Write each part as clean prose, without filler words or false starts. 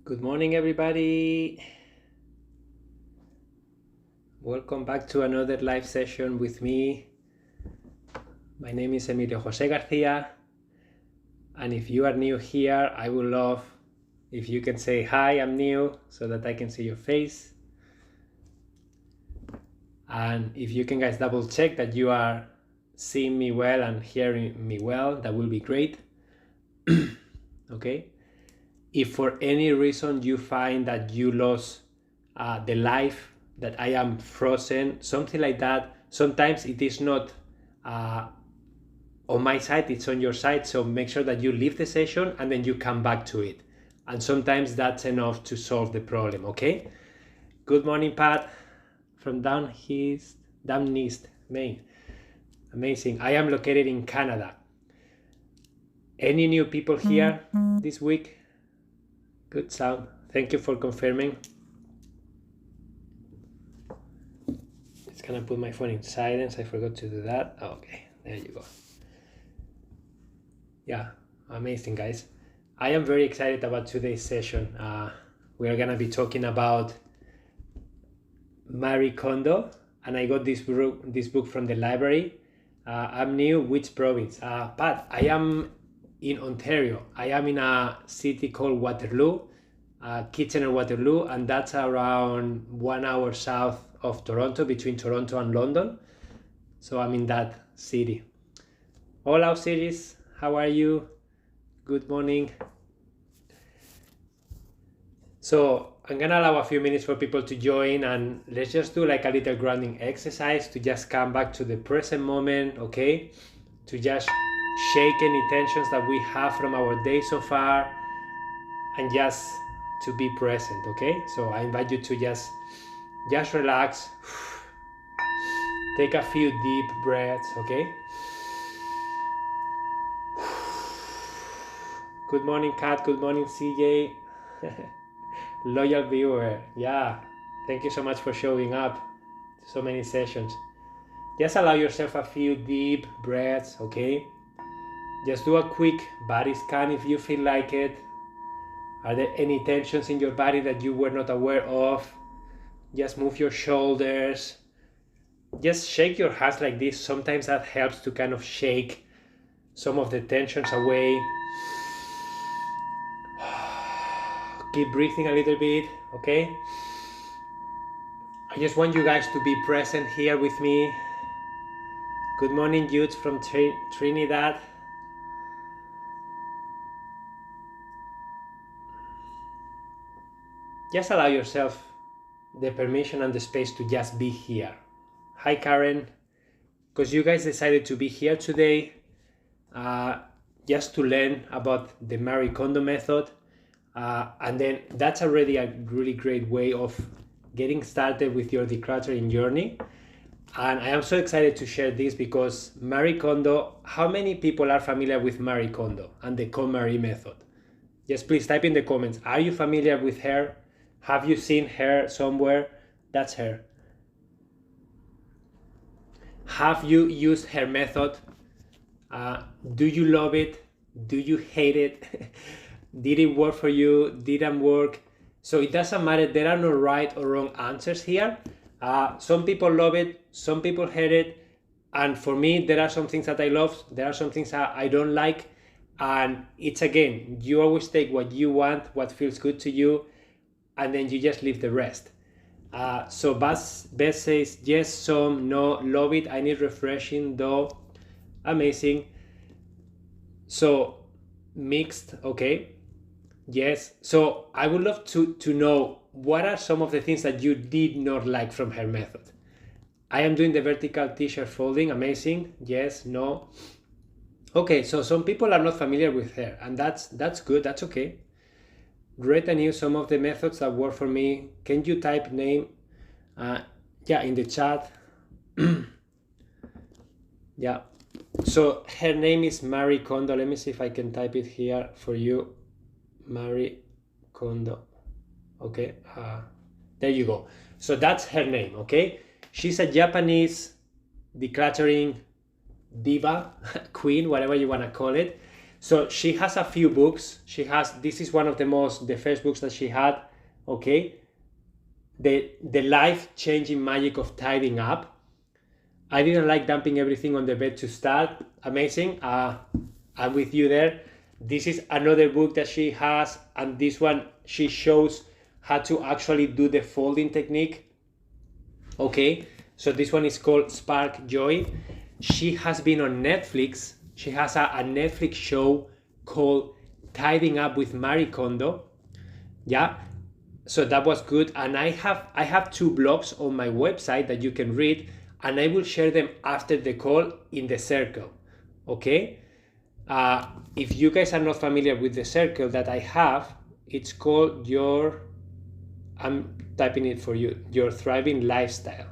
Good morning, everybody. Welcome back to another live session with me. My name is Emilio Jose Garcia, and if you are new here, I would love if you can say hi, I'm new, so that I can see your face. And if you can guys double check that you are seeing me well and hearing me well, that will be great. Okay. If for any reason you find that you lost the live, that I am frozen, something like that, sometimes it is not on my side, it's on your side. So make sure that you leave the session and then you come back to it. And sometimes that's enough to solve the problem, okay? Good morning, Pat, from down east, Maine. Amazing. I am located in Canada. Any new people here this week? Good sound. Thank you for confirming. Just gonna put my phone in silence. I forgot to do that. Okay, there you go. Yeah, amazing, guys. I am very excited about today's session. We are gonna be talking about Marie Kondo, and I got this book from the library. I'm new. Which province? Pat, I am in Ontario. I am in a city called Waterloo, Kitchener-Waterloo, and that's around 1 hour south of Toronto, between Toronto and London. So I'm in that city. Hola, Osiris, how are you? Good morning. So I'm gonna allow a few minutes for people to join, and let's just do like a little grounding exercise to just come back to the present moment, okay? To just shake any tensions that we have from our day so far, and just to be present, okay? So I invite you to just relax, take a few deep breaths, okay? Good morning, Kat. Good morning, CJ. Loyal viewer. Yeah, thank you so much for showing up to so many sessions. Just allow yourself a few deep breaths, okay? Just do a quick body scan if you feel like it. Are there any tensions in your body that you were not aware of? Just move your shoulders. Just shake your hands like this. Sometimes that helps to kind of shake some of the tensions away. Keep breathing a little bit, okay? I just want you guys to be present here with me. Good morning, Jude from Trinidad. Just allow yourself the permission and the space to just be here. Hi, Karen. Because you guys decided to be here today just to learn about the Marie Kondo method. And then that's already a really great way of getting started with your decluttering journey. And I am so excited to share this because Marie Kondo, how many people are familiar with Marie Kondo and the KonMari Method? Just please type in the comments. Are you familiar with her? Have you seen her somewhere? That's her. Have you used her method? Do you love it? Do you hate it? Did it work for you? Didn't work? So it doesn't matter. There are no right or wrong answers here. Some people love it, some people hate it, and for me there are some things that I love, there are some things that I don't like, and it's again, you always take what you want, what feels good to you, and then you just leave the rest. So Beth says yes, some, no, love it, I need refreshing though, amazing. So mixed, okay, yes. So I would love to know what are some of the things that you did not like from her method. I am doing the vertical t-shirt folding, amazing, yes, no. Okay, so some people are not familiar with her, and that's good, that's okay. Read and use some of the methods that work for me. Can you type name? Yeah, in the chat. Yeah, so her name is Marie Kondo. Let me see if I can type it here for you. Marie Kondo. Okay, there you go. So that's her name, okay? She's a Japanese decluttering diva, queen, whatever you want to call it. So she has a few books. This is one of the first books that she had, okay? The life-changing magic of tidying up. I didn't like dumping everything on the bed to start. Amazing. I'm with you there. This is another book that she has, and this one she shows how to actually do the folding technique. Okay, so this one is called Spark Joy. She has been on Netflix. She has a Netflix show called Tidying Up with Marie Kondo. Yeah, so that was good. And I have 2 blogs on my website that you can read, and I will share them after the call in the circle. Okay, if you guys are not familiar with the circle that I have, it's called I'm typing it for you, Your Thriving Lifestyle.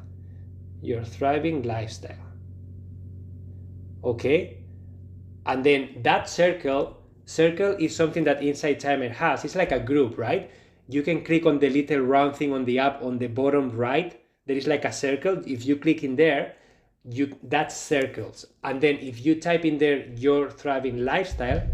Your Thriving Lifestyle. Okay, and then that circle is something that Inside Timer has. It's like a group, right? You can click on the little round thing on the app on the bottom right. There is like a circle. If you click in there, that's circles. And then if you type in there Your Thriving Lifestyle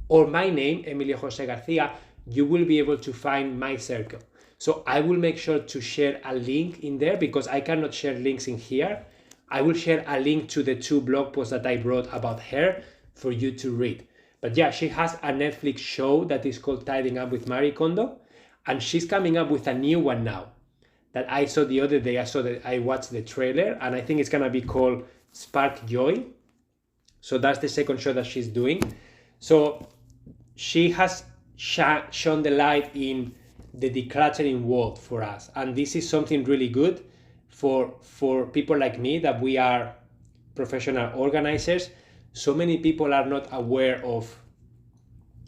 or my name, Emilio Jose Garcia, you will be able to find my circle. So I will make sure to share a link in there because I cannot share links in here. I will share a link to the 2 blog posts that I wrote about her for you to read. But yeah, she has a Netflix show that is called Tidying Up with Marie Kondo, and she's coming up with a new one now that I saw the other day. I watched the trailer, and I think it's gonna be called Spark Joy. So that's the second show that she's doing. So she has shone the light in the decluttering world for us, and this is something really good for people like me that we are professional organizers. So many people are not aware of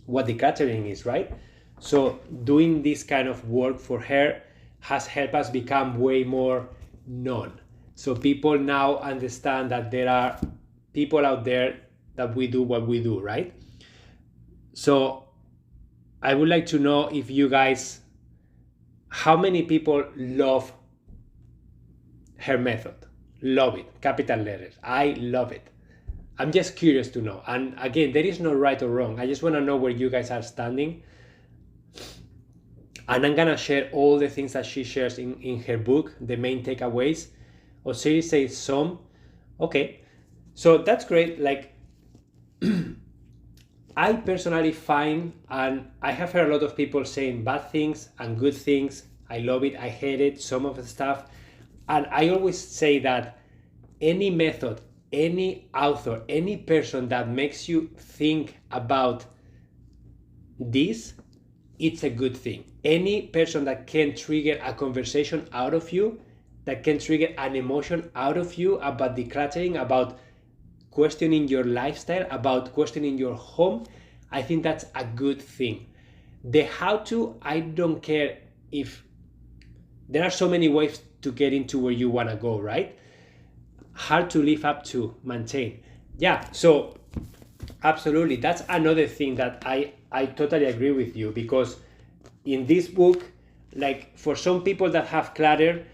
what decluttering is, right? So doing this kind of work for her has helped us become way more known. So people now understand that there are people out there that we do what we do, right? So I would like to know if you guys, how many people love her method? Love it, capital letters. I love it. I'm just curious to know. And again, there is no right or wrong. I just want to know where you guys are standing. And I'm gonna share all the things that she shares in her book, the main takeaways. Osiris says some. Okay, so that's great. Like, I personally find, and I have heard a lot of people saying bad things and good things. I love it, I hate it, some of the stuff. And I always say that any method, any author, any person that makes you think about this, it's a good thing. Any person that can trigger a conversation out of you, that can trigger an emotion out of you about decluttering, about questioning your lifestyle, about questioning your home, I think that's a good thing. The how to, I don't care if there are so many ways to get into where you want to go, right? Hard to live up to, maintain. Yeah, so absolutely, that's another thing that I totally agree with you, because in this book, like for some people that have clutter,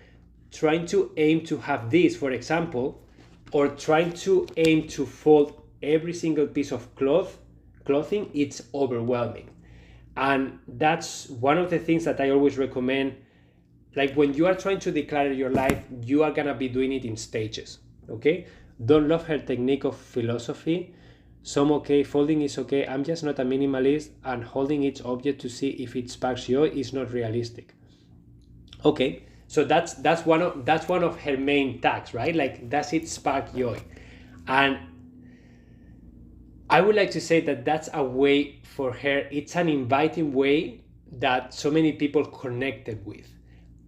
trying to aim to have this, for example, or trying to aim to fold every single piece of clothing, it's overwhelming. And that's one of the things that I always recommend. Like when you are trying to declutter your life, you are gonna be doing it in stages, okay? Don't love her technique of philosophy. Some okay, folding is okay. I'm just not a minimalist, and holding each object to see if it sparks joy is not realistic. Okay, so that's one of her main tags, right? Like, does it spark joy? And I would like to say that that's a way for her. It's an inviting way that so many people connected with.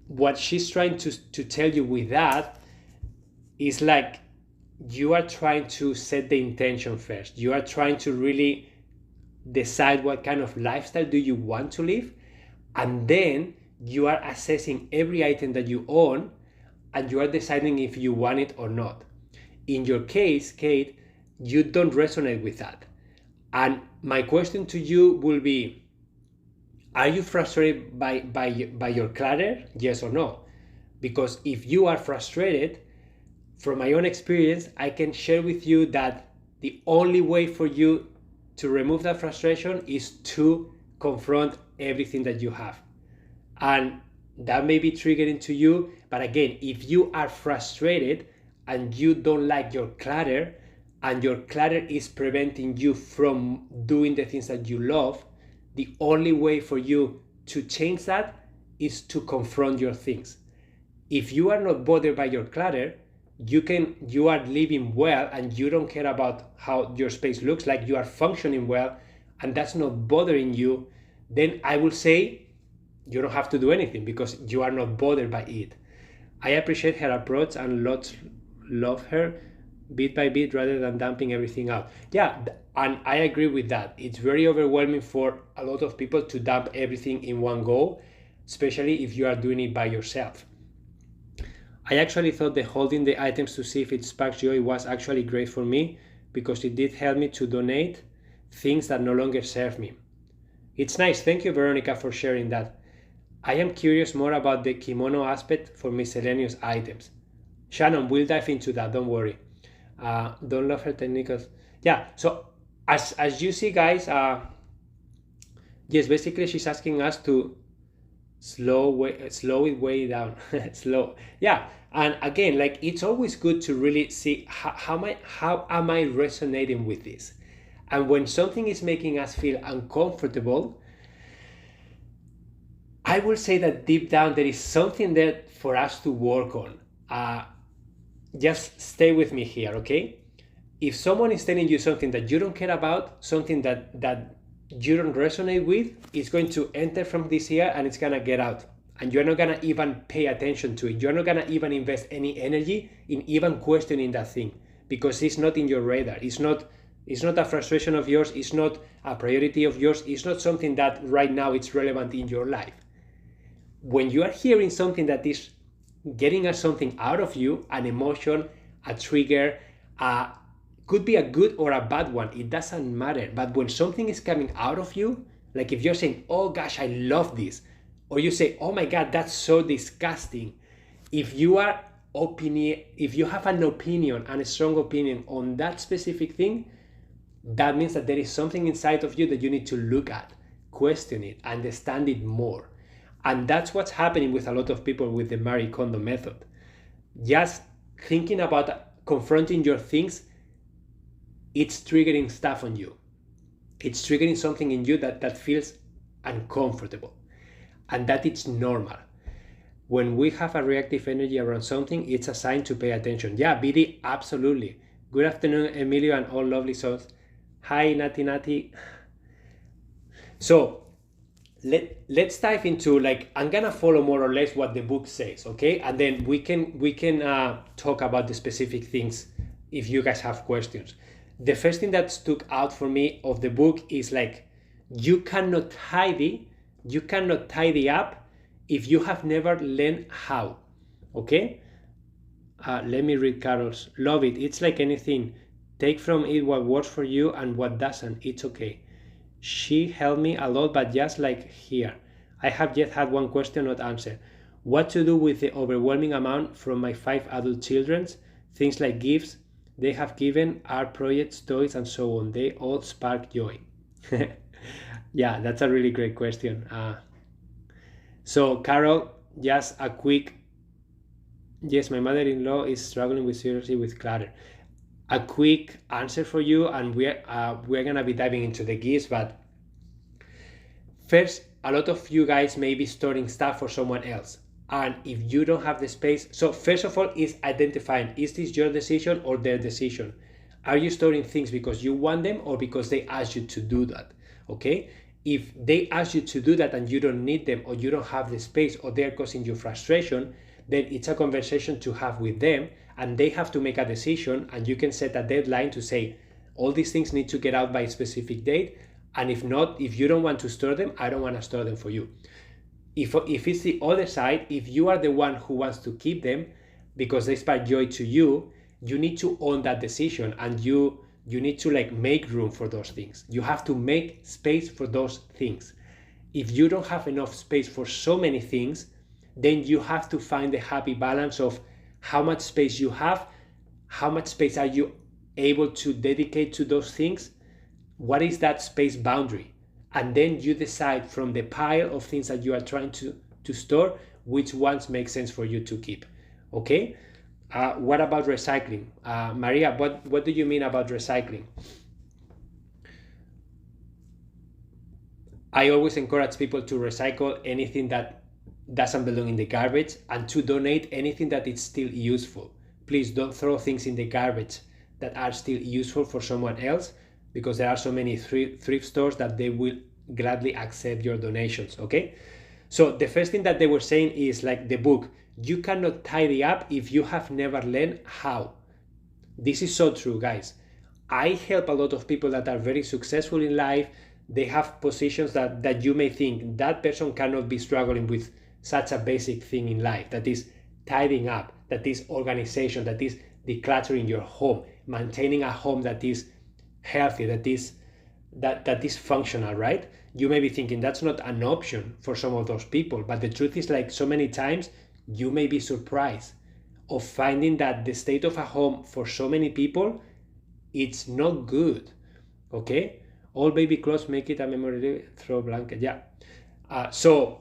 What she's trying to tell you with that is like, you are trying to set the intention first. You are trying to really decide what kind of lifestyle do you want to live, and then you are assessing every item that you own, and you are deciding if you want it or not. In your case, Kate, you don't resonate with that. And my question to you will be, are you frustrated by your clutter? Yes or no? Because if you are frustrated, from my own experience, I can share with you that the only way for you to remove that frustration is to confront everything that you have. And that may be triggering to you, but again, if you are frustrated and you don't like your clutter, and your clutter is preventing you from doing the things that you love, the only way for you to change that is to confront your things. If you are not bothered by your clutter, you are living well and you don't care about how your space looks like, you are functioning well, and that's not bothering you, then I will say you don't have to do anything because you are not bothered by it. I appreciate her approach and lots love her bit by bit rather than dumping everything out. Yeah, and I agree with that. It's very overwhelming for a lot of people to dump everything in one go, especially if you are doing it by yourself. I actually thought that holding the items to see if it sparks joy was actually great for me because it did help me to donate things that no longer serve me. It's nice. Thank you, Veronica, for sharing that. I am curious more about the kimono aspect for miscellaneous items. Shannon, we'll dive into that, don't worry. Don't love her technicals. Yeah, so as you see, guys, yes, basically she's asking us to slow it way down. Slow. Yeah, and again, like, it's always good to really see how am I resonating with this. And when something is making us feel uncomfortable, I will say that deep down there is something there for us to work on. Just stay with me here, okay? If someone is telling you something that you don't care about, something that you don't resonate with, it's going to enter from this ear and it's gonna get out. And you're not gonna even pay attention to it. You're not gonna even invest any energy in even questioning that thing because it's not in your radar. It's not a frustration of yours. It's not a priority of yours. It's not something that right now it's relevant in your life. When you are hearing something that is getting something out of you, an emotion, a trigger, could be a good or a bad one, it doesn't matter. But when something is coming out of you, like if you're saying, oh gosh, I love this, or you say, oh my God, that's so disgusting. If you have an opinion and a strong opinion on that specific thing, that means that there is something inside of you that you need to look at, question it, understand it more. And that's what's happening with a lot of people with the Marie Kondo method. Just thinking about confronting your things, it's triggering stuff on you. It's triggering something in you that feels uncomfortable. And that it's normal. When we have a reactive energy around something, it's a sign to pay attention. Yeah, BD, absolutely. Good afternoon, Emilio, and all lovely souls. Hi, Nati. So, let's dive into, like, I'm gonna follow more or less what the book says, okay? And then we can talk about the specific things if you guys have questions. The first thing that stuck out for me of the book is, like, you cannot tidy up if you have never learned how, okay? Let me read Carol's. Love it. It's like anything. Take from it what works for you and what doesn't. It's okay. She helped me a lot, but just like here, I have yet had one question not answered. What to do with the overwhelming amount from my 5 adult children? Things like gifts they have given, art projects, toys, and so on. They all spark joy. Yeah, that's a really great question. So Carol, just a quick, yes, my mother-in-law is struggling seriously with clutter. A quick answer for you, and we're gonna be diving into the gifts, but first, a lot of you guys may be storing stuff for someone else, and if you don't have the space, so first of all is identifying, is this your decision or their decision? Are you storing things because you want them or because they asked you to do that? Okay, if they ask you to do that and you don't need them, or you don't have the space, or they're causing you frustration, then it's a conversation to have with them, and they have to make a decision, and you can set a deadline to say, all these things need to get out by a specific date, and if not, if you don't want to store them, I don't want to store them for you. If it's the other side, if you are the one who wants to keep them because they spark joy to you, you need to own that decision, and you need to, like, make room for those things. You have to make space for those things. If you don't have enough space for so many things, then you have to find the happy balance of how much space you have, how much space are you able to dedicate to those things, what is that space boundary? And then you decide from the pile of things that you are trying to store, which ones make sense for you to keep. Okay? What about recycling? Maria, what do you mean about recycling? I always encourage people to recycle anything that doesn't belong in the garbage and to donate anything that is still useful. Please don't throw things in the garbage that are still useful for someone else, because there are so many thrift stores that they will gladly accept your donations, okay? So the first thing that they were saying is, like the book, you cannot tidy up if you have never learned how. This is so true, guys. I help a lot of people that are very successful in life. They have positions that you may think that person cannot be struggling with such a basic thing in life, that is tidying up, that is organization, that is decluttering your home, maintaining a home that is healthy, that is functional, right? You may be thinking that's not an option for some of those people, but the truth is, like so many times, you may be surprised of finding that the state of a home for so many people, it's not good. Okay? All baby clothes make it a memory, throw blanket. Yeah. So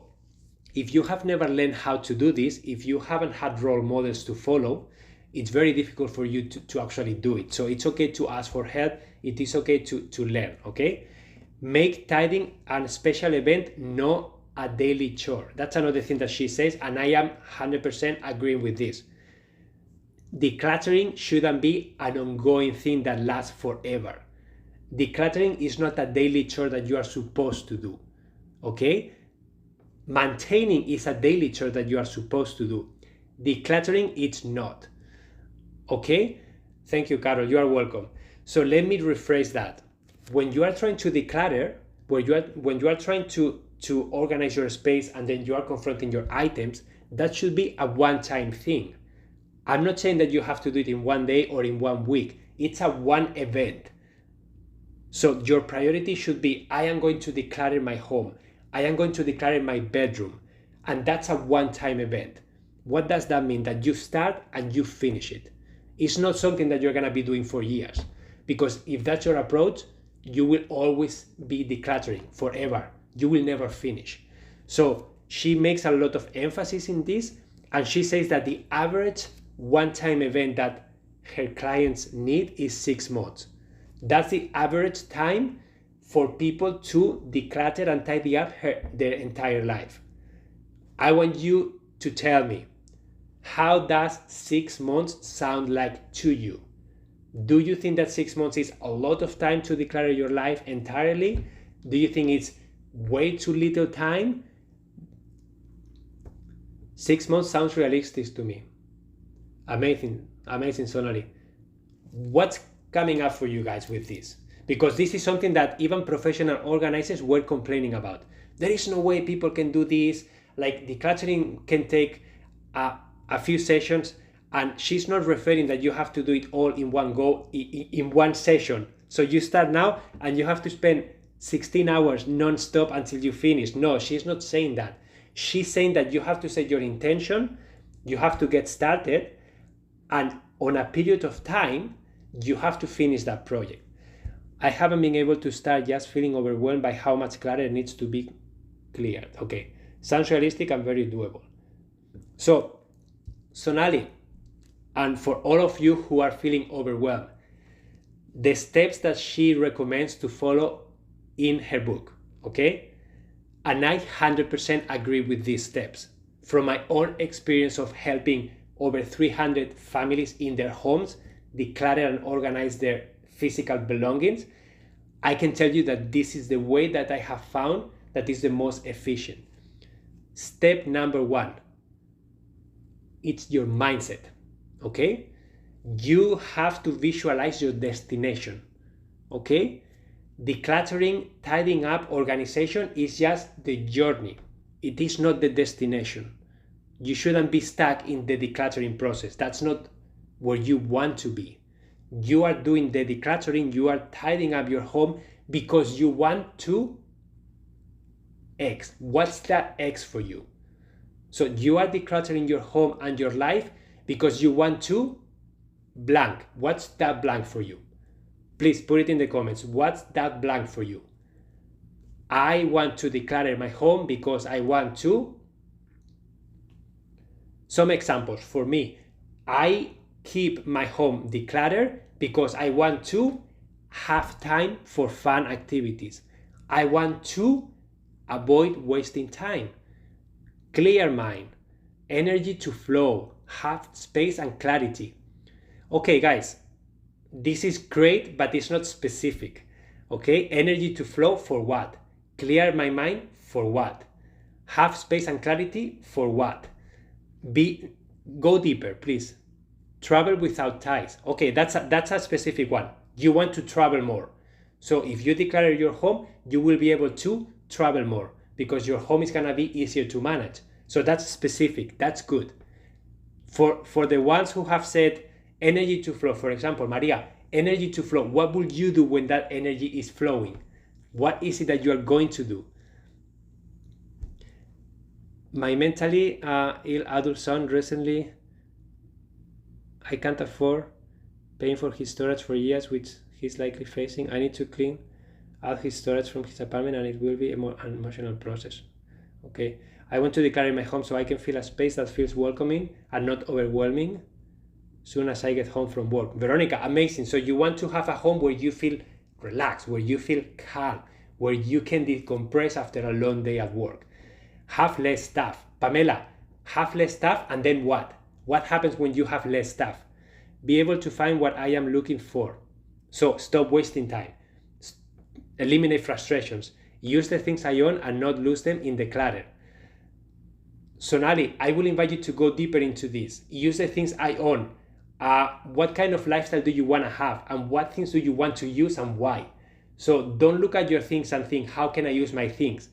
if you have never learned how to do this, if you haven't had role models to follow, it's very difficult for you to actually do it. So it's okay to ask for help. It is okay to learn, okay? Make tidying a special event, not a daily chore. That's another thing that she says, and I am 100% agreeing with this. Decluttering shouldn't be an ongoing thing that lasts forever. Decluttering is not a daily chore that you are supposed to do, okay? Maintaining is a daily chore that you are supposed to do. Decluttering, it's not, okay? Thank you, Carol, you are welcome. So let me rephrase that. When you are trying to declutter, when you are trying to organize your space and then you are confronting your items, that should be a one-time thing. I'm not saying that you have to do it in one day or in 1 week. It's a one event. So your priority should be, I am going to declutter my home. I am going to declutter my bedroom. And that's a one-time event. What does that mean? That you start and you finish it. It's not something that you're going to be doing for years. Because if that's your approach, you will always be decluttering forever. You will never finish. So she makes a lot of emphasis in this. And she says that the average one-time event that her clients need is 6 months. That's the average time for people to declutter and tidy up their entire life. I want you to tell me, how does 6 months sound like to you? Do you think that 6 months is a lot of time to declutter your life entirely? Do you think it's way too little time? 6 months sounds realistic to me. Amazing, Sonali. What's coming up for you guys with this? Because this is something that even professional organizers were complaining about. There is no way people can do this. Like, decluttering can take a few sessions, and she's not referring that you have to do it all in one go, in one session. So you start now and you have to spend 16 hours non-stop until you finish. No, she's not saying that. She's saying that you have to set your intention, you have to get started, and on a period of time, you have to finish that project. I haven't been able to start, just feeling overwhelmed by how much clutter needs to be cleared. Okay, sounds realistic and very doable. So, Sonali, and for all of you who are feeling overwhelmed, the steps that she recommends to follow in her book, okay? And I 100% agree with these steps. From my own experience of helping over 300 families in their homes declutter and organize their physical belongings, I can tell you that this is the way that I have found that is the most efficient. Step number 1, it's your mindset, okay? You have to visualize your destination, okay? Decluttering, tidying up, organization is just the journey. It is not the destination. You shouldn't be stuck in the decluttering process. That's not where you want to be. You are doing the decluttering, you are tidying up your home because you want to X. What's that X for you? So you are decluttering your home and your life because you want to blank. What's that blank for you? Please put it in the comments. What's that blank for you? I want to declutter my home because I want to. Some examples for me. I keep my home decluttered because I want to have time for fun activities. I want to avoid wasting time. Clear mind, energy to flow, have space and clarity. Okay, guys, this is great, but it's not specific. Okay, energy to flow for what? Clear my mind for what? Have space and clarity for what? Go deeper, please. Travel without ties. Okay, that's a specific one. You want to travel more. So if you declare your home, you will be able to travel more because your home is gonna be easier to manage. So that's specific, that's good. For the ones who have said energy to flow, for example, Maria, energy to flow, what will you do when that energy is flowing? What is it that you are going to do? My mentally ill adult son recently, I can't afford paying for his storage for years, which he's likely facing. I need to clean out his storage from his apartment, and it will be an emotional process. Okay, I want to declare my home so I can feel a space that feels welcoming and not overwhelming soon as I get home from work. Veronica, amazing. So you want to have a home where you feel relaxed, where you feel calm, where you can decompress after a long day at work. Have less stuff. Pamela, have less stuff, and then what? What happens when you have less stuff? Be able to find what I am looking for. So stop wasting time. Eliminate frustrations. Use the things I own and not lose them in the clutter. Sonali, I will invite you to go deeper into this. Use the things I own. What kind of lifestyle do you want to have? And what things do you want to use and why? So don't look at your things and think, how can I use my things?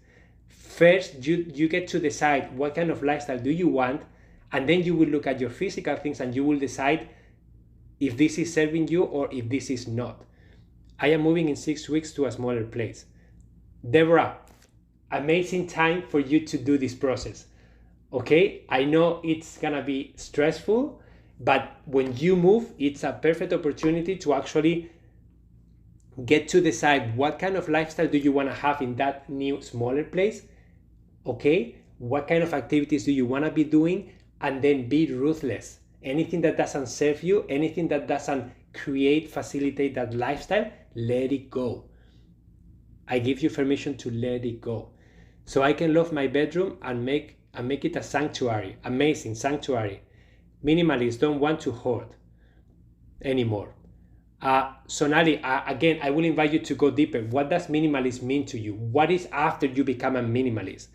First, you get to decide what kind of lifestyle do you want, and then you will look at your physical things and you will decide if this is serving you or if this is not. I am moving in 6 weeks to a smaller place. Deborah, amazing time for you to do this process. Okay, I know it's gonna be stressful, but when you move, it's a perfect opportunity to actually get to decide what kind of lifestyle do you want to have in that new smaller place. Okay, what kind of activities do you want to be doing, and then be ruthless. Anything that doesn't serve you, anything that doesn't facilitate that lifestyle, let it go. I give you permission to let it go. So I can love my bedroom and make it a sanctuary. Amazing sanctuary. Minimalists don't want to hoard anymore. Sonali, again, I will invite you to go deeper. What does minimalist mean to you? What is after you become a minimalist?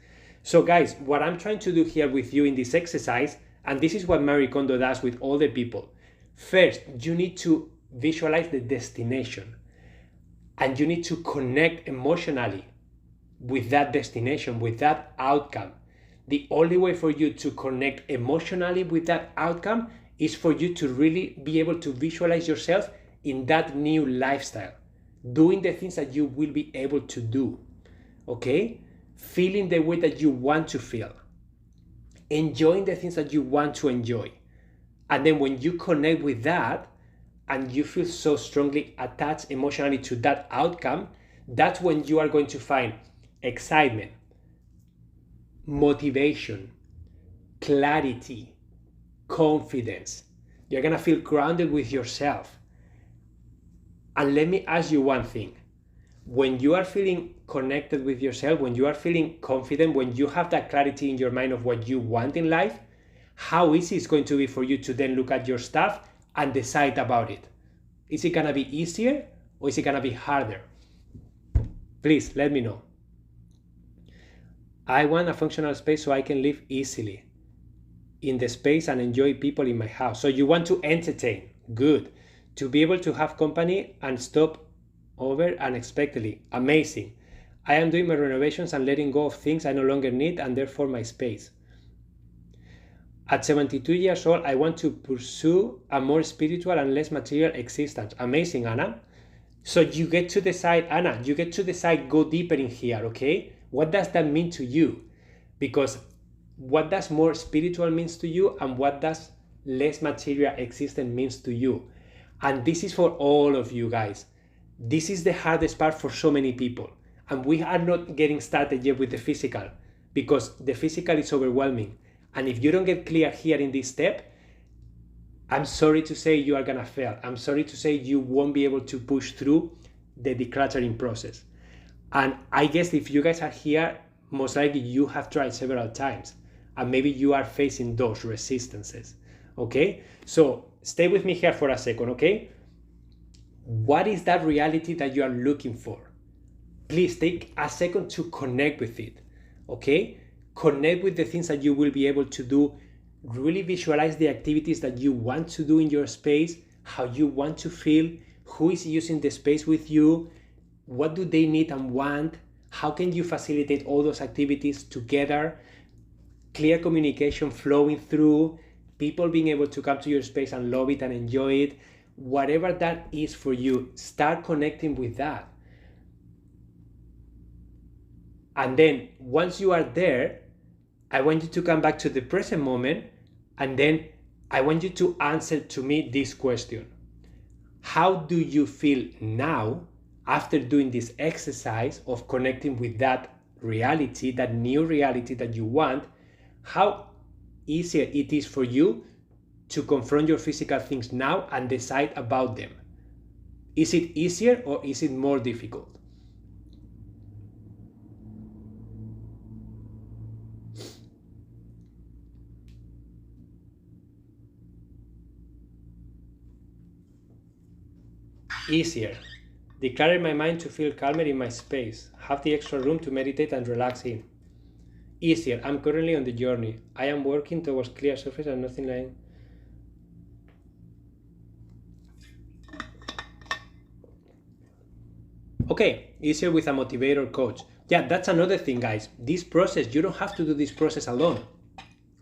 So guys, what I'm trying to do here with you in this exercise, and this is what Marie Kondo does with all the people. First, you need to visualize the destination, and you need to connect emotionally with that destination, with that outcome. The only way for you to connect emotionally with that outcome is for you to really be able to visualize yourself in that new lifestyle, doing the things that you will be able to do, okay? Feeling the way that you want to feel, enjoying the things that you want to enjoy. And then when you connect with that and you feel so strongly attached emotionally to that outcome, that's when you are going to find excitement, motivation, clarity, confidence. You're gonna feel grounded with yourself. And let me ask you one thing. When you are feeling connected with yourself, when you are feeling confident, when you have that clarity in your mind of what you want in life, how easy it's going to be for you to then look at your stuff and decide about it? Is it gonna be easier or is it gonna be harder? Please let me know. I want a functional space so I can live easily in the space and enjoy people in my house. So you want to entertain, good. To be able to have company and stop over unexpectedly, amazing. I am doing my renovations and letting go of things I no longer need and therefore my space. At 72 years old, I want to pursue a more spiritual and less material existence. Amazing, Anna. So you get to decide, Anna, you get to decide, go deeper in here, okay? What does that mean to you? Because what does more spiritual means to you and what does less material existence means to you? And this is for all of you guys. This is the hardest part for so many people. And we are not getting started yet with the physical because the physical is overwhelming. And if you don't get clear here in this step, I'm sorry to say you are gonna fail. I'm sorry to say you won't be able to push through the decluttering process. And I guess if you guys are here, most likely you have tried several times and maybe you are facing those resistances. Okay, so stay with me here for a second. Okay, what is that reality that you are looking for? Please take a second to connect with it. Okay, connect with the things that you will be able to do. Really visualize the activities that you want to do in your space, how you want to feel, who is using the space with you, what do they need and want, how can you facilitate all those activities together, clear communication flowing through, people being able to come to your space and love it and enjoy it. Whatever that is for you, start connecting with that. And then once you are there, I want you to come back to the present moment, and then I want you to answer to me this question. How do you feel now after doing this exercise of connecting with that reality, that new reality that you want? How easier it is for you to confront your physical things now and decide about them? Is it easier or is it more difficult? Easier. Declutter my mind to feel calmer in my space. Have the extra room to meditate and relax in. Easier. I'm currently on the journey. I am working towards clear surface and nothing lying. Okay, easier with a motivator coach. Yeah, that's another thing, guys. This process, you don't have to do this process alone.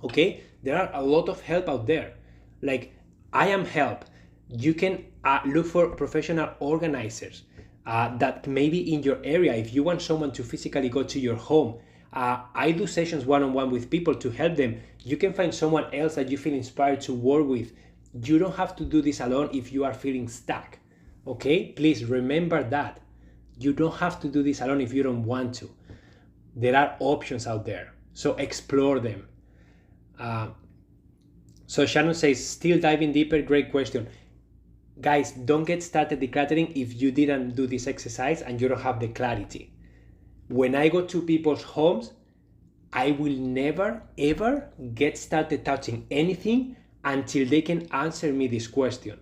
Okay, there are a lot of help out there. Like, I am help. You can look for professional organizers that maybe in your area, if you want someone to physically go to your home. I do sessions one-on-one with people to help them. You can find someone else that you feel inspired to work with. You don't have to do this alone if you are feeling stuck. Okay, please remember that. You don't have to do this alone if you don't want to. There are options out there, so explore them. So Shannon says, still diving deeper, great question. Guys, don't get started decluttering if you didn't do this exercise and you don't have the clarity. When I go to people's homes, I will never ever get started touching anything until they can answer me this question.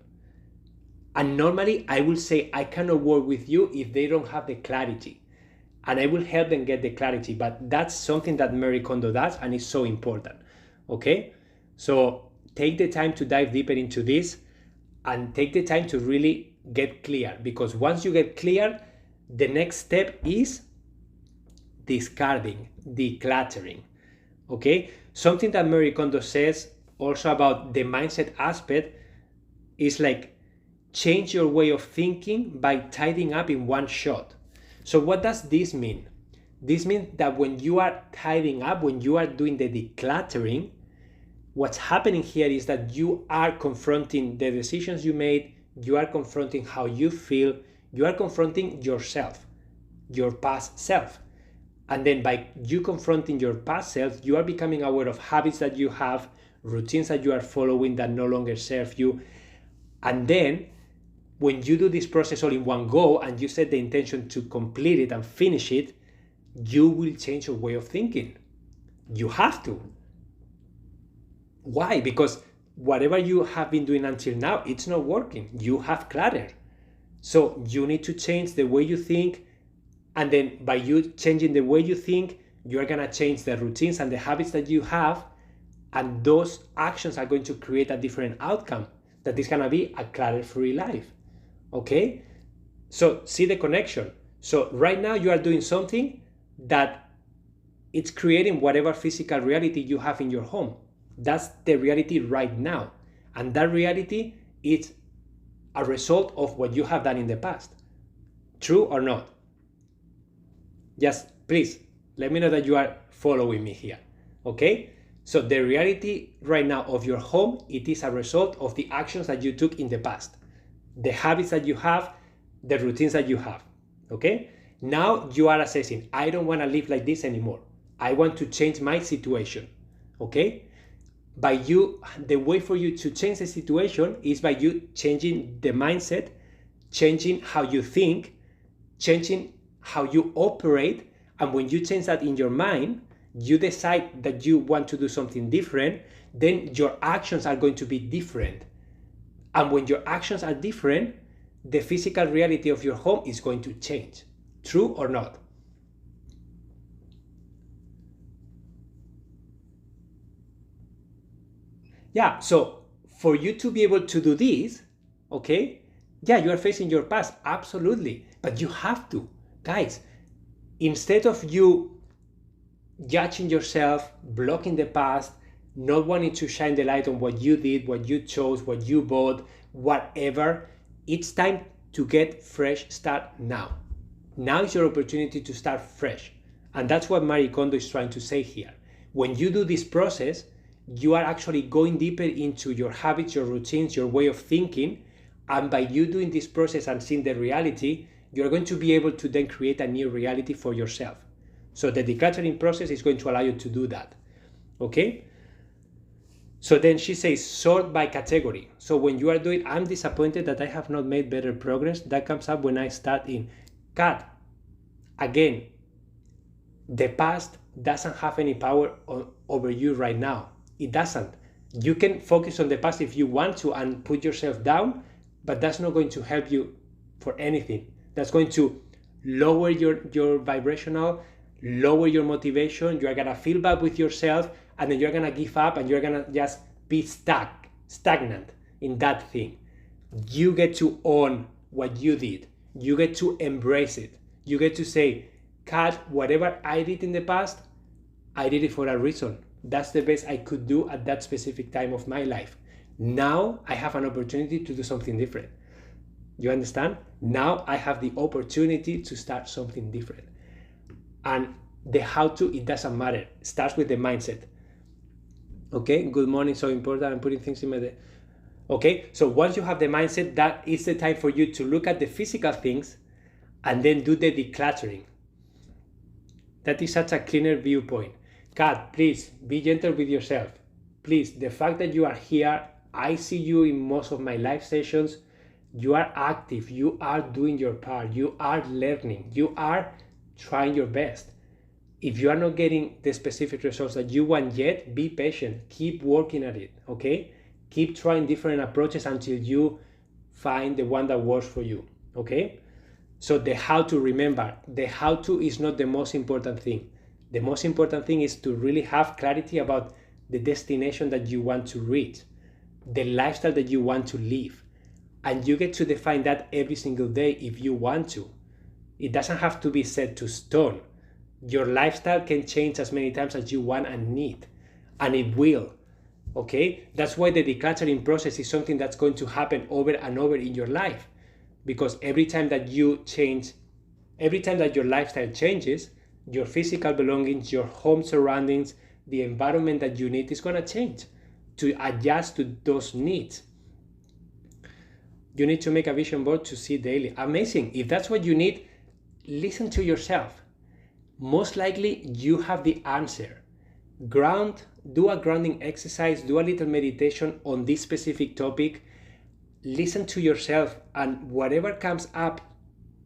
And normally I will say I cannot work with you if they don't have the clarity. And I will help them get the clarity, but that's something that Marie Kondo does and is so important. Okay? So take the time to dive deeper into this and take the time to really get clear, because once you get clear, the next step is discarding, decluttering. Okay? Something that Marie Kondo says also about the mindset aspect is like, change your way of thinking by tidying up in one shot. So what does this mean? This means that when you are tidying up, when you are doing the decluttering, what's happening here is that you are confronting the decisions you made, you are confronting how you feel, you are confronting yourself, your past self. And then by you confronting your past self, you are becoming aware of habits that you have, routines that you are following that no longer serve you. And then when you do this process all in one go and you set the intention to complete it and finish it, you will change your way of thinking. You have to. Why? Because whatever you have been doing until now, it's not working. You have clutter. So you need to change the way you think. And then by you changing the way you think, you're going to change the routines and the habits that you have. And those actions are going to create a different outcome. That is going to be a clutter-free life. Okay? So see the connection. So right now you are doing something that it's creating whatever physical reality you have in your home. That's the reality right now. And that reality is a result of what you have done in the past. True or not? Just please let me know that you are following me here. Okay? So the reality right now of your home, it is a result of the actions that you took in the past. The habits that you have, the routines that you have. Okay, now you are assessing, I don't want to live like this anymore. I want to change my situation. Okay, the way for you to change the situation is by you changing the mindset, changing how you think, changing how you operate. And when you change that in your mind, you decide that you want to do something different, then your actions are going to be different. And when your actions are different, the physical reality of your home is going to change. True or not? Yeah, so for you to be able to do this, okay, yeah, you are facing your past, absolutely, but you have to. Guys, instead of you judging yourself, blocking the past, not wanting to shine the light on what you did, what you chose, what you bought, whatever, it's time to get fresh start now. Now is your opportunity to start fresh. And that's what Marie Kondo is trying to say here. When you do this process, you are actually going deeper into your habits, your routines, your way of thinking. And by you doing this process and seeing the reality, you're going to be able to then create a new reality for yourself. So the decluttering process is going to allow you to do that. Okay? So then she says, sort by category. So when you are doing, I'm disappointed that I have not made better progress, that comes up when I start in cut. Again, the past doesn't have any power over you right now. It doesn't. You can focus on the past if you want to and put yourself down, but that's not going to help you for anything. That's going to lower your vibrational, lower your motivation. You are gonna feel bad with yourself, and then you're gonna give up and you're gonna just be stagnant in that thing. You get to own what you did. You get to embrace it. You get to say, Kat, whatever I did in the past, I did it for a reason. That's the best I could do at that specific time of my life. Now I have an opportunity to do something different. You understand? Now I have the opportunity to start something different. And the how to, it doesn't matter. It starts with the mindset. Okay, good morning, so important. I'm putting things in my day. Okay, so once you have the mindset, that is the time for you to look at the physical things and then do the decluttering. That is such a cleaner viewpoint. Kat, please be gentle with yourself. Please, the fact that you are here, I see you in most of my live sessions. You are active, you are doing your part, you are learning, you are trying your best. If you are not getting the specific results that you want yet, be patient, keep working at it, okay? Keep trying different approaches until you find the one that works for you, okay? So the how to, remember, the how to is not the most important thing. The most important thing is to really have clarity about the destination that you want to reach, the lifestyle that you want to live. And you get to define that every single day if you want to. It doesn't have to be set to stone. Your lifestyle can change as many times as you want and need, and it will. Okay? That's why the decluttering process is something that's going to happen over and over in your life. Because every time that you change, every time that your lifestyle changes, your physical belongings, your home surroundings, the environment that you need is going to change to adjust to those needs. You need to make a vision board to see daily. Amazing. If that's what you need, listen to yourself. Most likely you have the answer. Do a grounding exercise, do a little meditation on this specific topic. Listen to yourself, and whatever comes up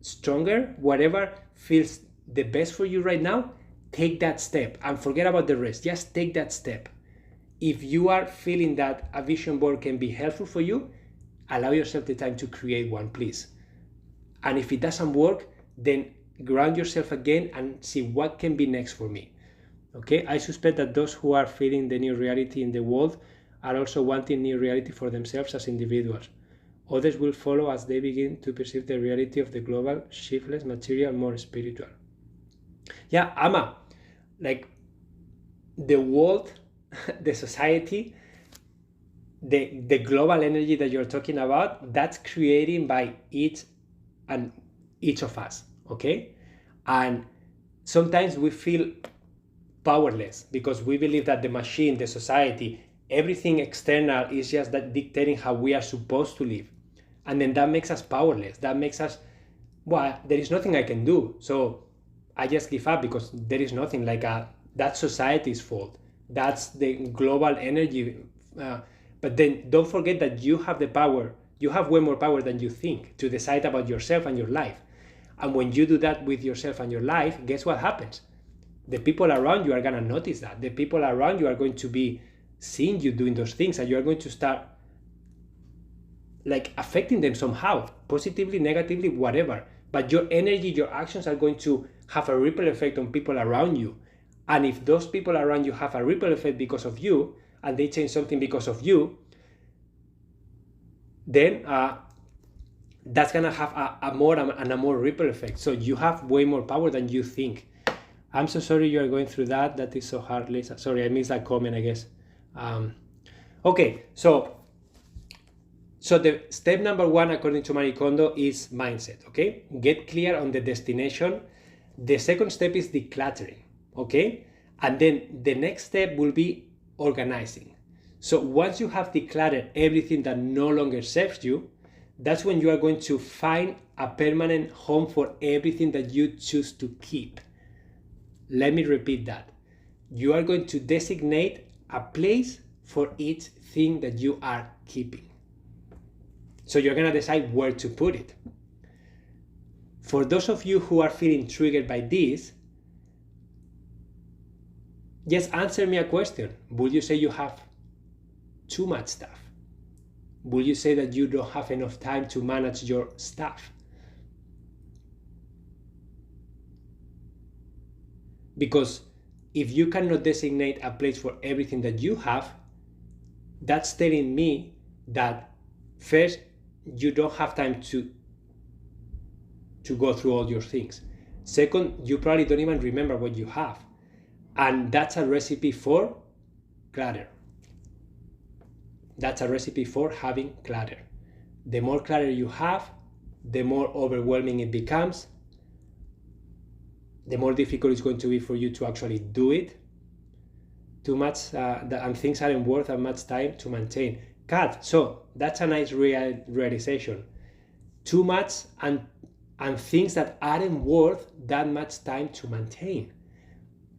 stronger, whatever feels the best for you right now, take that step and forget about the rest. Just take that step. If you are feeling that a vision board can be helpful for you, allow yourself the time to create one, please. And if it doesn't work, then ground yourself again and see what can be next for me. Okay, I suspect that those who are feeling the new reality in the world are also wanting new reality for themselves as individuals. Others will follow as they begin to perceive the reality of the global, shiftless, material, more spiritual. Yeah, Ama, like the world, the society, the global energy that you're talking about, that's created by each of us, okay? And sometimes we feel powerless because we believe that the machine, the society, everything external is just that dictating how we are supposed to live. And then that makes us powerless. That makes us well, there is nothing I can do. So I just give up because there is nothing like that's society's fault. That's the global energy. Uh, but then don't forget that you have the power. You have way more power than you think to decide about yourself and your life. And when you do that with yourself and your life, guess what happens? The people around you are going to notice that. The people around you are going to be seeing you doing those things, and you are going to start like affecting them somehow, positively, negatively, whatever. But your energy, your actions are going to have a ripple effect on people around you. And if those people around you have a ripple effect because of you, and they change something because of you, then that's gonna have a more ripple effect. So you have way more power than you think. I'm so sorry you are going through that. That is so hard, Lisa. Sorry, I missed that comment, I guess. Okay, so the step number one, according to Marie Kondo, is mindset, okay? Get clear on the destination. The second step is decluttering, okay? And then the next step will be organizing. So once you have decluttered everything that no longer serves you, that's when you are going to find a permanent home for everything that you choose to keep. Let me repeat that. You are going to designate a place for each thing that you are keeping. So you're going to decide where to put it. For those of you who are feeling triggered by this, just answer me a question. Would you say you have too much stuff? Will you say that you don't have enough time to manage your stuff? Because if you cannot designate a place for everything that you have, that's telling me that first, you don't have time to go through all your things. Second, you probably don't even remember what you have. And that's a recipe for clutter. That's a recipe for having clutter. The more clutter you have, the more overwhelming it becomes, the more difficult it's going to be for you to actually do it. Too much, and things aren't worth that much time to maintain. Cut. So that's a nice realization. Too much and things that aren't worth that much time to maintain.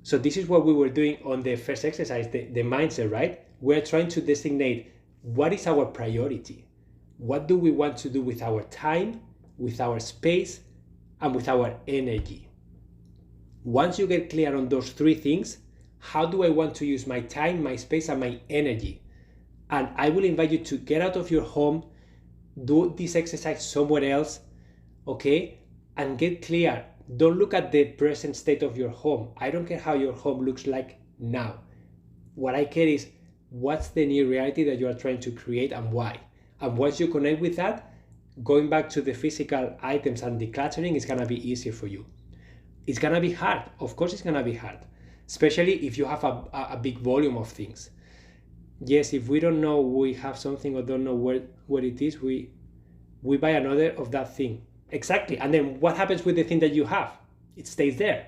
So this is what we were doing on the first exercise, the mindset, right? We're trying to designate what is our priority. What do we want to do with our time, with our space, and with our energy? Once you get clear on those three things, how do I want to use my time, my space, and my energy? And I will invite you to get out of your home, do this exercise somewhere else, okay? And get clear. Don't look at the present state of your home. I don't care how your home looks like now. What I care is what's the new reality that you are trying to create and why. And once you connect with that, going back to the physical items and decluttering is gonna be easier for you. It's gonna be hard. Of course it's gonna be hard, especially if you have a big volume of things. Yes, if we don't know we have something or don't know where it is, we buy another of that thing. Exactly. And then what happens with the thing that you have? It stays there.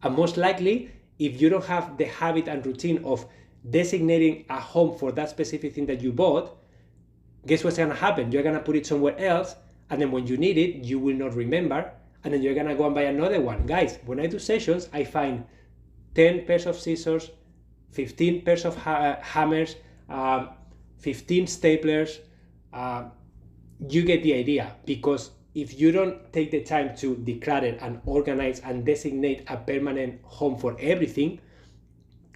And most likely, if you don't have the habit and routine of designating a home for that specific thing that you bought, guess what's gonna happen? You're gonna put it somewhere else, and then when you need it, you will not remember, and then you're gonna go and buy another one. Guys, when I do sessions, I find 10 pairs of scissors, 15 pairs of hammers, 15 staplers. You get the idea, because if you don't take the time to declutter and organize and designate a permanent home for everything,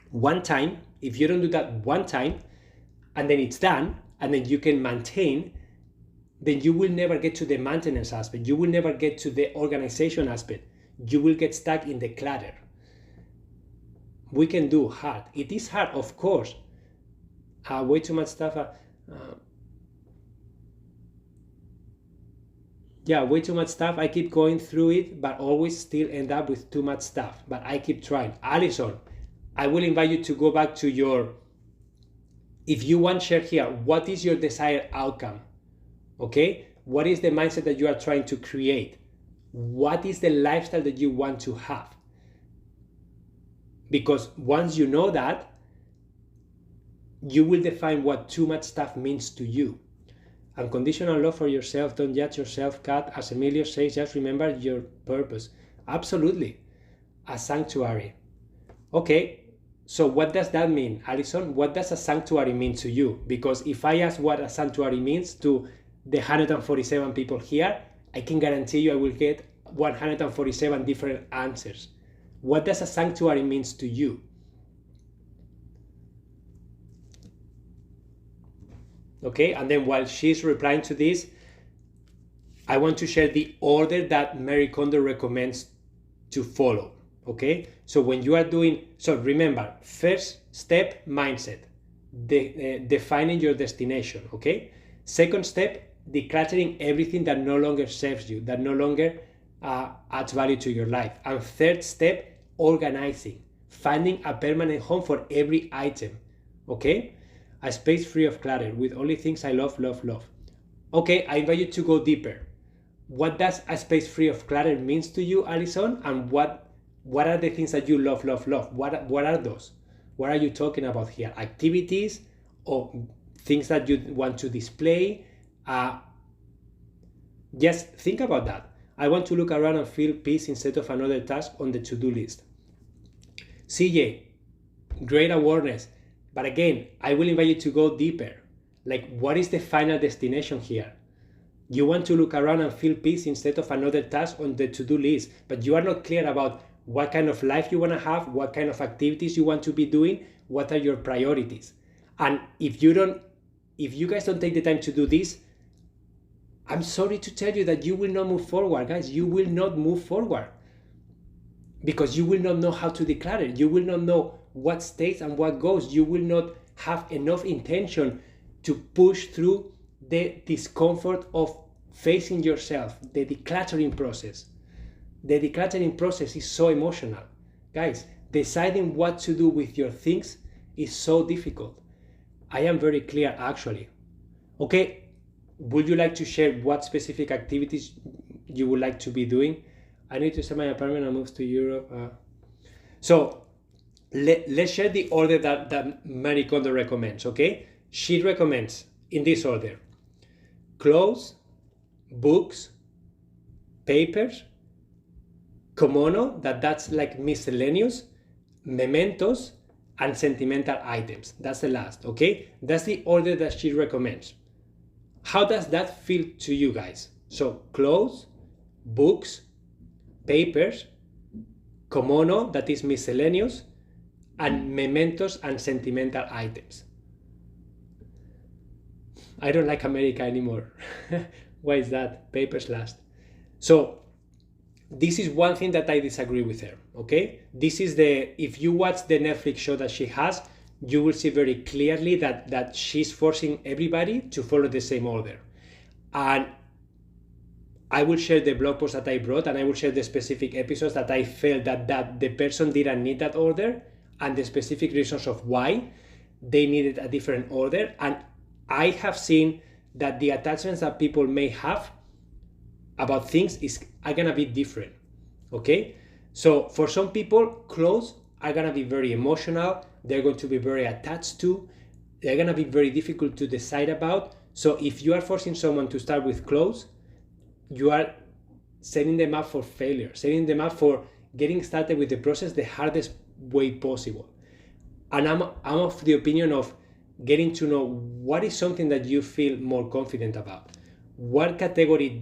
one time, if you don't do that one time, and then it's done, and then you can maintain, then you will never get to the maintenance aspect. You will never get to the organization aspect. You will get stuck in the clutter. We can do hard. It is hard, of course. Way too much stuff. Way too much stuff. I keep going through it, but always still end up with too much stuff. But I keep trying. Alison, I will invite you to go back to your, if you want, share here, what is your desired outcome? Okay? What is the mindset that you are trying to create? What is the lifestyle that you want to have? Because once you know that, you will define what too much stuff means to you. Unconditional love for yourself. Don't judge yourself, Kat. As Emilio says, just remember your purpose. Absolutely. A sanctuary. Okay, so what does that mean, Alison? What does a sanctuary mean to you? Because if I ask what a sanctuary means to the 147 people here, I can guarantee you I will get 147 different answers. What does a sanctuary means to you? Okay, and then while she's replying to this, I want to share the order that Marie Kondo recommends to follow. Okay, so when you are doing, so remember, first step, mindset, defining your destination. Okay, second step, decluttering everything that no longer serves you, that no longer adds value to your life. And third step, organizing, finding a permanent home for every item. Okay, a space free of clutter with only things I love, love, love. Okay, I invite you to go deeper. What does a space free of clutter means to you, Alison? And what are the things that you love, love, love? What are those? What are you talking about here? Activities or things that you want to display? Just think about that. I want to look around and feel peace instead of another task on the to-do list. CJ, great awareness. But again, I will invite you to go deeper. Like, what is the final destination here? You want to look around and feel peace instead of another task on the to-do list, but you are not clear about what kind of life you want to have, what kind of activities you want to be doing, what are your priorities. And if you guys don't take the time to do this, I'm sorry to tell you that you will not move forward, guys. You will not move forward because you will not know how to declutter. You will not know what stays and what goes. You will not have enough intention to push through the discomfort of facing yourself, the decluttering process. The decluttering process is so emotional. Guys, deciding what to do with your things is so difficult. I am very clear actually. Okay, would you like to share what specific activities you would like to be doing? I need to sell my apartment and move to Europe. So let's share the order that Marie Kondo recommends, okay? She recommends in this order: clothes, books, papers, komono, that's like miscellaneous, mementos, and sentimental items. That's the last, okay? That's the order that she recommends. How does that feel to you guys? So clothes, books, papers, komono, that is miscellaneous, and mementos and sentimental items. I don't like America anymore. Why is that? Papers last. So this is one thing that I disagree with her, okay? This is if you watch the Netflix show that she has, you will see very clearly that she's forcing everybody to follow the same order. And I will share the blog post that I brought, and I will share the specific episodes that I felt that the person didn't need that order, and the specific reasons of why they needed a different order. And I have seen that the attachments that people may have about things are gonna be different, okay? So for some people, clothes are gonna be very emotional, they're going to be very attached to, they're gonna be very difficult to decide about. So if you are forcing someone to start with clothes, you are setting them up for failure, setting them up for getting started with the process the hardest way possible. And I'm of the opinion of getting to know what is something that you feel more confident about. What category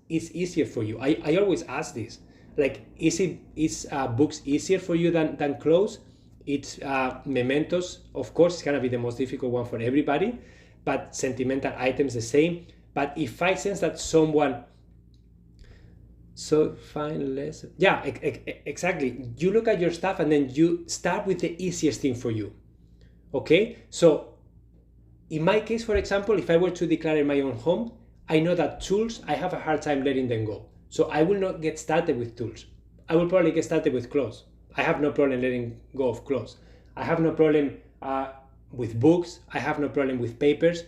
is easier for you? I always ask this. Like, is books easier for you than clothes? It's mementos, of course, it's gonna be the most difficult one for everybody, but sentimental items the same. But if I sense that someone, so find less, yeah, exactly. You look at your stuff and then you start with the easiest thing for you. Okay, so in my case, for example, if I were to declare my own home, I know that tools, I have a hard time letting them go. So I will not get started with tools. I will probably get started with clothes. I have no problem letting go of clothes. I have no problem with books. I have no problem with papers.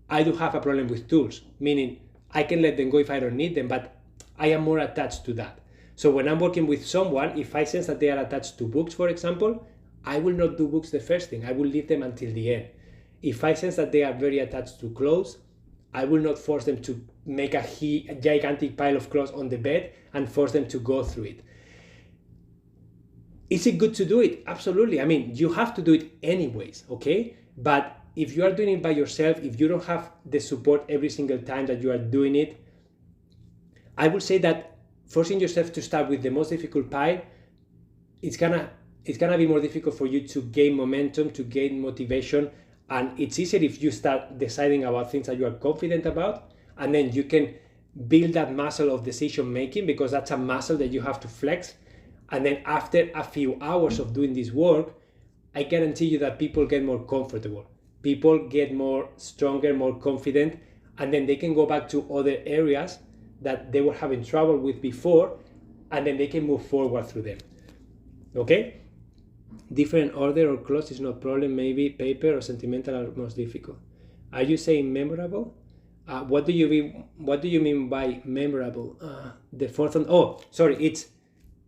I do have a problem with tools, meaning I can let them go if I don't need them, but I am more attached to that. So when I'm working with someone, if I sense that they are attached to books, for example, I will not do books the first thing. I will leave them until the end. If I sense that they are very attached to clothes, I will not force them to make a gigantic pile of clothes on the bed and force them to go through it. Is it good to do it? Absolutely. I mean, you have to do it anyways, okay? But if you are doing it by yourself, if you don't have the support every single time that you are doing it, I would say that forcing yourself to start with the most difficult pile, it's gonna be more difficult for you to gain momentum, to gain motivation, and it's easier if you start deciding about things that you are confident about, and then you can build that muscle of decision making, because that's a muscle that you have to flex. And then after a few hours of doing this work, I guarantee you that people get more comfortable. People get more stronger, more confident, and then they can go back to other areas that they were having trouble with before, and then they can move forward through them. Okay? Different order or clothes is no problem. Maybe paper or sentimental are most difficult. Are you saying memorable? What do you mean by memorable? The fourth one. Oh, sorry. It's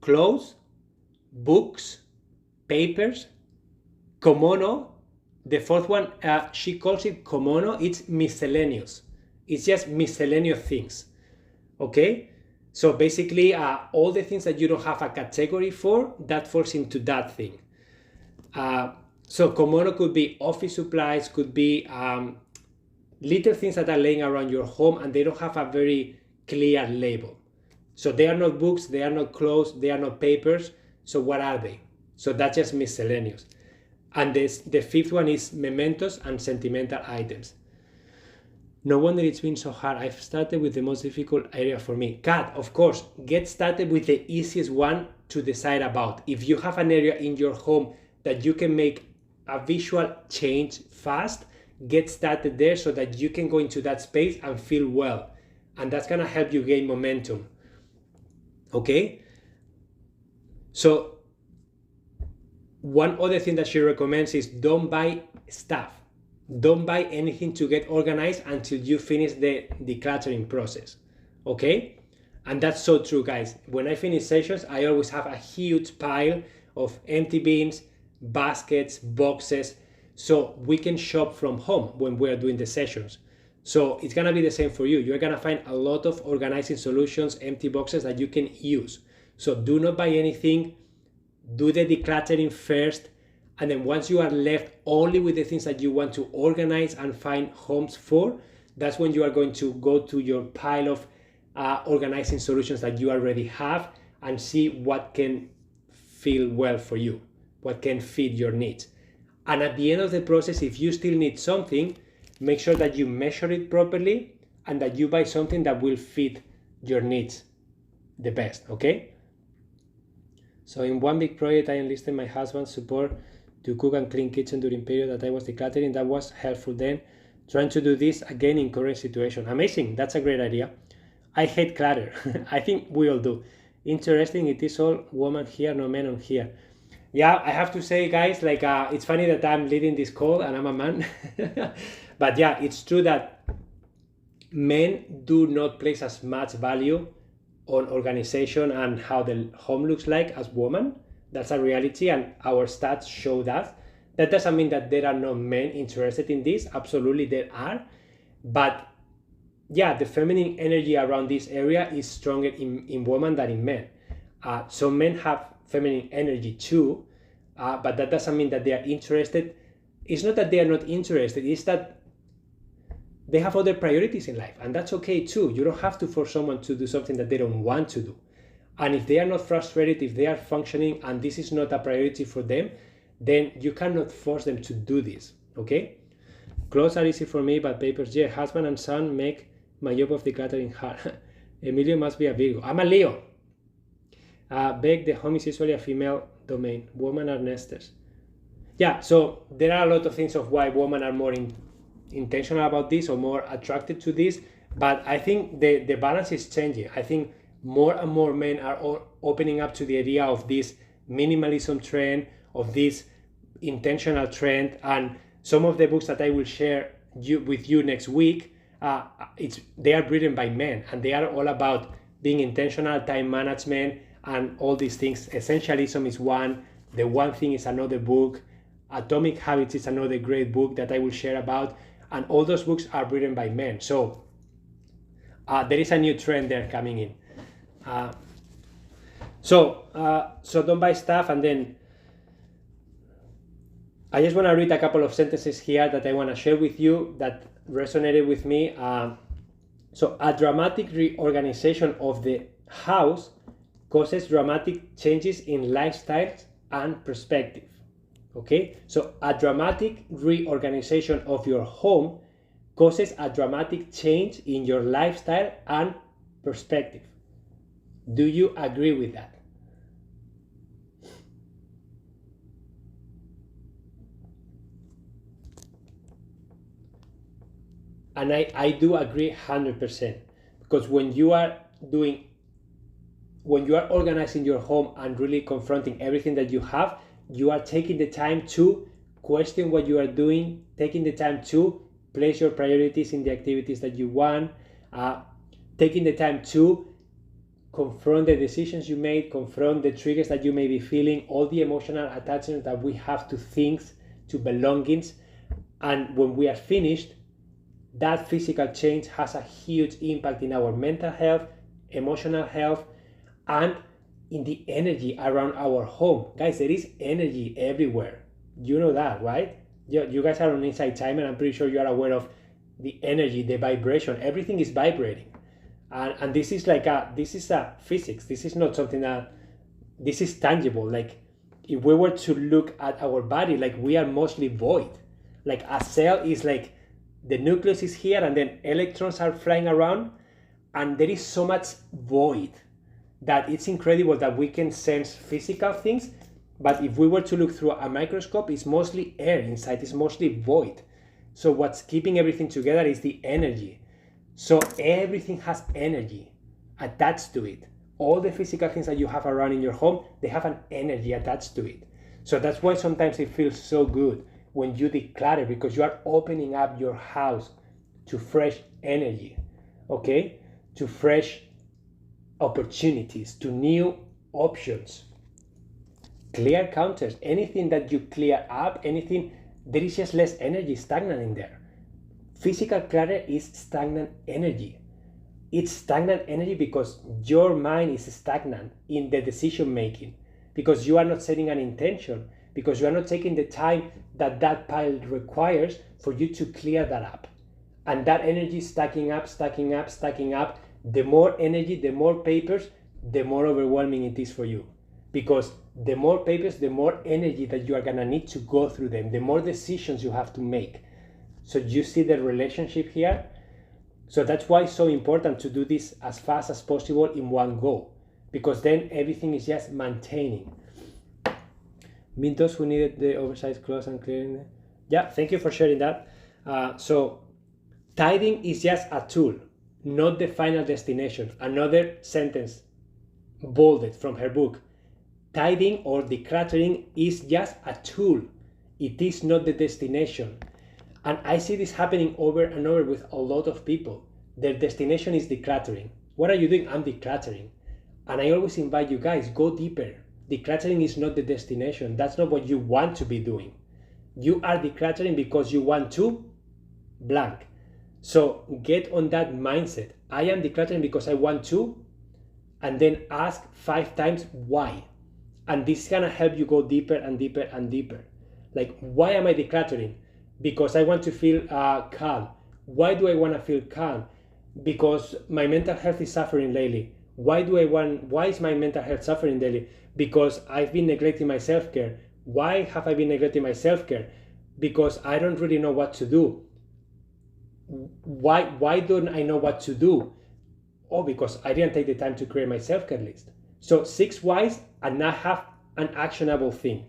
clothes, books, papers, komono. The fourth one, she calls it komono. It's miscellaneous. It's just miscellaneous things. Okay? So basically, all the things that you don't have a category for, that falls into that thing. So komono could be office supplies, could be little things that are laying around your home and they don't have a very clear label. So they are not books, they are not clothes, they are not papers. So what are they? So that's just miscellaneous. And the fifth one is mementos and sentimental items. No wonder it's been so hard. I've started with the most difficult area for me. Kat, of course, get started with the easiest one to decide about. If you have an area in your home that you can make a visual change fast, get started there so that you can go into that space and feel well. And that's gonna help you gain momentum. Okay? So one other thing that she recommends is don't buy stuff. Don't buy anything to get organized until you finish the decluttering process. Okay? And that's so true, guys. When I finish sessions, I always have a huge pile of empty bins, baskets, boxes, so we can shop from home when we're doing the sessions. So it's gonna be the same for you. You're gonna find a lot of organizing solutions, empty boxes that you can use. So do not buy anything, do the decluttering first, and then once you are left only with the things that you want to organize and find homes for, that's when you are going to go to your pile of organizing solutions that you already have and see what can feel well for you, what can fit your needs. And at the end of the process, if you still need something, make sure that you measure it properly and that you buy something that will fit your needs the best, okay? So in one big project, I enlisted my husband's support to cook and clean kitchen during period that I was decluttering. That was helpful then. Trying to do this again in current situation. Amazing, that's a great idea. I hate clutter. I think we all do. Interesting, it is all women here, no men on here. Yeah, I have to say, guys, like it's funny that I'm leading this call and I'm a man. But yeah, it's true that men do not place as much value on organization and how the home looks like as women. That's a reality, and our stats show that. That doesn't mean that there are no men interested in this. Absolutely there are. But yeah, the feminine energy around this area is stronger in women than in men. So men have feminine energy too, but that doesn't mean that they are interested. It's not that they are not interested, it's that they have other priorities in life, and that's okay too. You don't have to force someone to do something that they don't want to do. And if they are not frustrated, if they are functioning and this is not a priority for them, then you cannot force them to do this, okay? Clothes are easy for me, but papers, yeah, husband and son make my job of decluttering hard. Emilio must be a Virgo. I'm a Leo. Beck, the home is usually a female domain. Women are nesters. Yeah, so there are a lot of things of why women are more intentional about this or more attracted to this, but I think the balance is changing. I think more and more men are opening up to the idea of this minimalism trend, of this intentional trend, and some of the books that I will share with you next week, they are written by men, and they are all about being intentional, time management, and all these things. Essentialism is one, The One Thing is another book, Atomic Habits is another great book that I will share about, and all those books are written by men. So there is a new trend there coming in. So don't buy stuff. And then I just want to read a couple of sentences here that I want to share with you that resonated with me. So a dramatic reorganization of the house causes dramatic changes in lifestyles and perspective. Okay, so a dramatic reorganization of your home causes a dramatic change in your lifestyle and perspective. Do you agree with that? And I do agree 100%, because when you are organizing your home and really confronting everything that you have, you are taking the time to question what you are doing, taking the time to place your priorities in the activities that you want, taking the time to confront the decisions you made, confront the triggers that you may be feeling, all the emotional attachment that we have to things, to belongings. And when we are finished, that physical change has a huge impact in our mental health, emotional health, and in the energy around our home. Guys, there is energy everywhere. You know that, right? You guys are on Inside Time, and I'm pretty sure you are aware of the energy, the vibration. Everything is vibrating. And this is like this is a physics. This is not something this is tangible. Like if we were to look at our body, like we are mostly void. Like a cell is like the nucleus is here, and then electrons are flying around, and there is so much void that it's incredible that we can sense physical things. But if we were to look through a microscope, it's mostly air inside, it's mostly void. So what's keeping everything together is the energy. So everything has energy attached to it. All the physical things that you have around in your home, they have an energy attached to it. So that's why sometimes it feels so good when you declutter, because you are opening up your house to fresh energy, okay? To fresh opportunities, to new options. Clear counters, anything that you clear up, anything, there is just less energy stagnant in there. Physical clutter is stagnant energy. It's stagnant energy because your mind is stagnant in the decision making, because you are not setting an intention, because you are not taking the time that pile requires for you to clear that up. And that energy is stacking up. The more energy, the more papers, the more overwhelming it is for you. Because the more papers, the more energy that you are gonna need to go through them, the more decisions you have to make. So you see the relationship here? So that's why it's so important to do this as fast as possible in one go, because then everything is just maintaining. Meet those who needed the oversized clothes and clearing them. Yeah, thank you for sharing that. So tidying is just a tool, not the final destination. Another sentence bolded from her book. Tidying or decluttering is just a tool. It is not the destination. And I see this happening over and over with a lot of people. Their destination is decluttering. What are you doing? I'm decluttering. And I always invite you guys, go deeper. Decluttering is not the destination. That's not what you want to be doing. You are decluttering because you want to blank. So get on that mindset. I am decluttering because I want to, and then ask 5 times why. And this is gonna help you go deeper and deeper and deeper. Like, why am I decluttering? Because I want to feel calm. Why do I want to feel calm? Because my mental health is suffering lately. Why is my mental health suffering lately? Because I've been neglecting my self-care. Why have I been neglecting my self-care? Because I don't really know what to do. Why don't I know what to do? Oh, because I didn't take the time to create my self-care list. So 6 whys, and I have an actionable thing.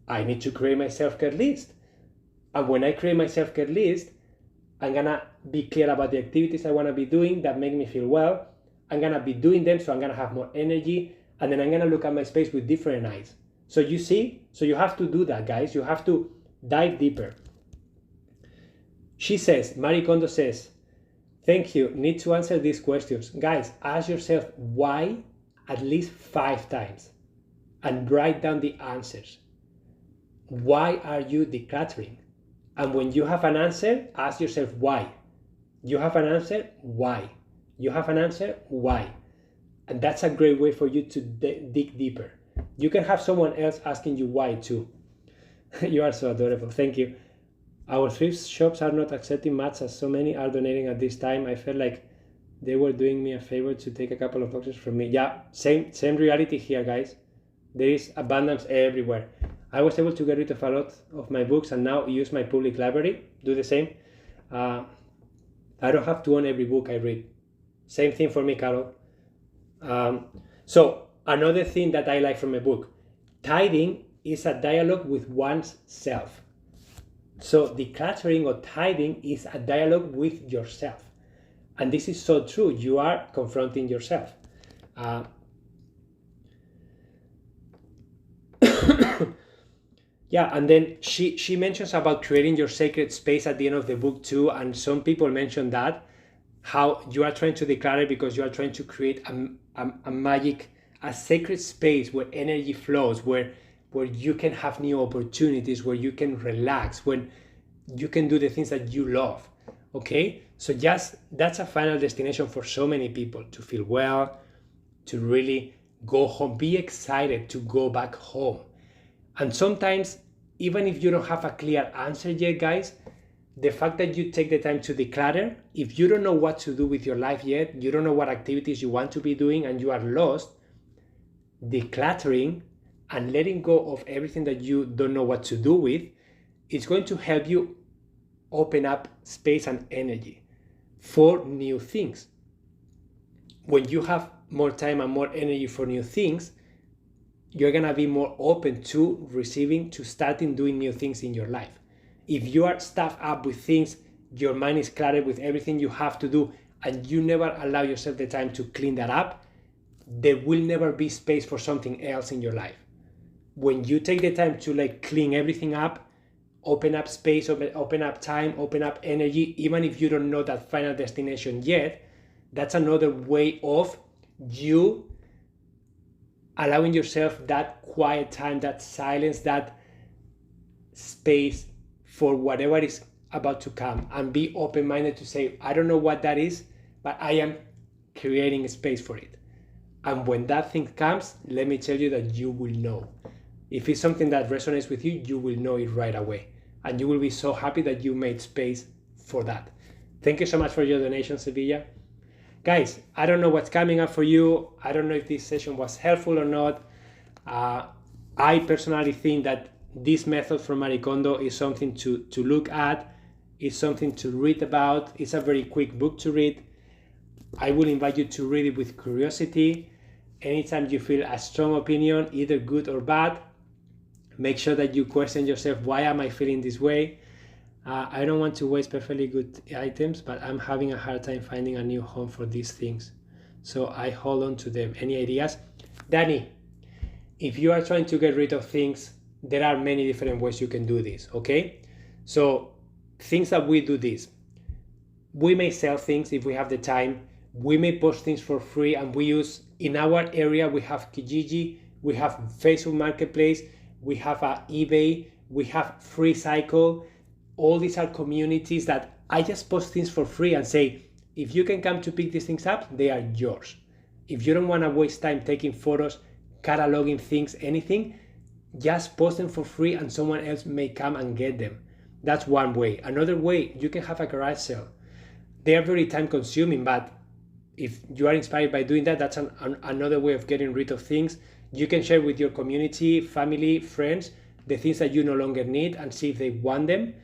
I need to create my self-care list. And when I create my self-care list, I'm gonna be clear about the activities I wanna be doing that make me feel well. I'm gonna be doing them, so I'm gonna have more energy, and then I'm gonna look at my space with different eyes. So you see, so you have to do that, guys. You have to dive deeper. She says, Marie Kondo says, thank you, need to answer these questions. Guys, ask yourself why at least 5 times and write down the answers. Why are you decluttering? And when you have an answer, ask yourself why. You have an answer, why? You have an answer, why? And that's a great way for you to dig deeper. You can have someone else asking you why too. You are so adorable. Thank you. Our thrift shops are not accepting mats as so many are donating at this time. I felt like they were doing me a favor to take a couple of boxes from me. Yeah, same reality here, guys. There is abundance everywhere. I was able to get rid of a lot of my books and now use my public library. Do the same. I don't have to own every book I read. Same thing for me, Carol. So another thing that I like from a book, tithing is a dialogue with one's self. So decluttering or tithing is a dialogue with yourself. And this is so true. You are confronting yourself. Yeah, and then she mentions about creating your sacred space at the end of the book too. And some people mention that, how you are trying to declutter because you are trying to create a magic, a sacred space where energy flows, where you can have new opportunities, where you can relax, when you can do the things that you love. Okay, so just that's a final destination for so many people, to feel well, to really go home, be excited to go back home. And sometimes, even if you don't have a clear answer yet, guys, the fact that you take the time to declutter, if you don't know what to do with your life yet, you don't know what activities you want to be doing and you are lost, decluttering and letting go of everything that you don't know what to do with, it's going to help you open up space and energy for new things. When you have more time and more energy for new things, you're gonna be more open to receiving, to starting doing new things in your life. If you are stuffed up with things, your mind is cluttered with everything you have to do, and you never allow yourself the time to clean that up, there will never be space for something else in your life. When you take the time to clean everything up, open up space, open up time, open up energy, even if you don't know that final destination yet, that's another way of you allowing yourself that quiet time, that silence, that space for whatever is about to come, and be open-minded to say, I don't know what that is, but I am creating a space for it. And when that thing comes, let me tell you that you will know. If it's something that resonates with you, you will know it right away. And you will be so happy that you made space for that. Thank you so much for your donation, Sevilla. Guys, I don't know what's coming up for you. I don't know if this session was helpful or not. I personally think that this method from Marie Kondo is something to look at. It's something to read about. It's a very quick book to read. I will invite you to read it with curiosity. Anytime you feel a strong opinion, either good or bad, make sure that you question yourself, why am I feeling this way? I don't want to waste perfectly good items, but I'm having a hard time finding a new home for these things. So I hold on to them. Any ideas? Danny, if you are trying to get rid of things, there are many different ways you can do this, okay? So things that we do this. We may sell things if we have the time. We may post things for free, and we use, in our area, we have Kijiji, we have Facebook Marketplace, we have eBay, we have Free Cycle. All these are communities that I just post things for free and say, if you can come to pick these things up, they are yours. If you don't want to waste time taking photos, cataloging things, anything, just post them for free and someone else may come and get them. That's one way. Another way, you can have a garage sale. They are very time consuming, but if you are inspired by doing that, that's another way of getting rid of things. You can share with your community, family, friends, the things that you no longer need and see if they want them.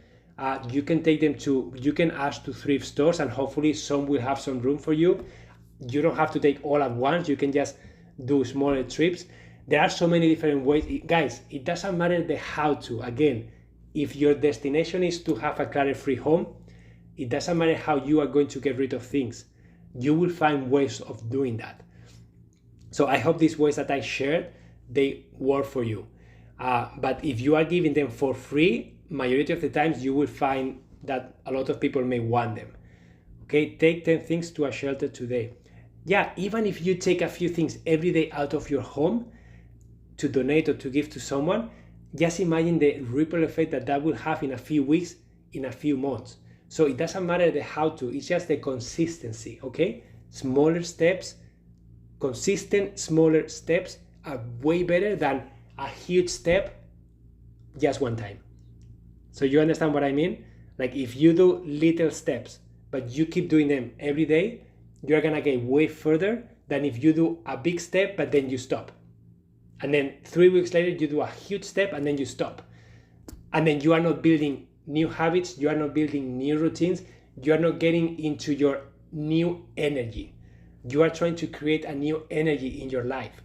You can take them to, you can ask to thrift stores, and hopefully some will have some room for you. You don't have to take all at once. You can just do smaller trips. There are so many different ways. Guys, it doesn't matter the how to. Again, if your destination is to have a clutter-free home, it doesn't matter how you are going to get rid of things. You will find ways of doing that. So I hope these ways that I shared, they work for you. But if you are giving them for free, majority of the times you will find that a lot of people may want them. Okay, take 10 things to a shelter today. Yeah, even if you take a few things every day out of your home to donate or to give to someone, just imagine the ripple effect that will have in a few weeks in a few months. So it doesn't matter the how to, it's just the consistency, okay? Smaller steps, consistent smaller steps are way better than a huge step just one time. So you understand what I mean? Like if you do little steps, but you keep doing them every day, you're gonna get way further than if you do a big step, but then you stop. And then 3 weeks later, you do a huge step and then you stop. And then you are not building new habits, you are not building new routines, you are not getting into your new energy. You are trying to create a new energy in your life.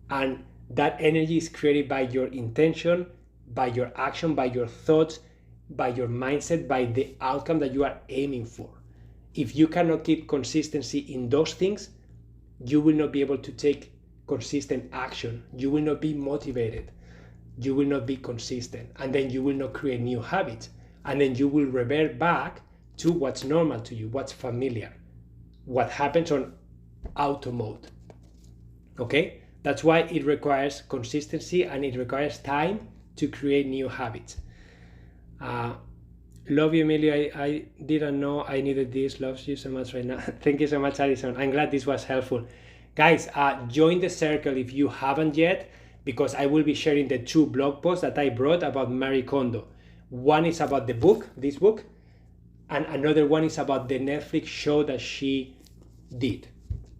And that energy is created by your intention, by your action, by your thoughts, by your mindset, by the outcome that you are aiming for. If you cannot keep consistency in those things, you will not be able to take consistent action. You will not be motivated. You will not be consistent. And then you will not create new habits. And then you will revert back to what's normal to you, what's familiar, what happens on auto mode. Okay? That's why it requires consistency and it requires time to create new habits. Love you, Emilio. I didn't know I needed this. Loves you so much right now. Thank you so much, Alison. I'm glad this was helpful. Guys, join the circle if you haven't yet, because I will be sharing the 2 blog posts that I brought about Marie Kondo. One is about the book, this book, and another one is about the Netflix show that she did.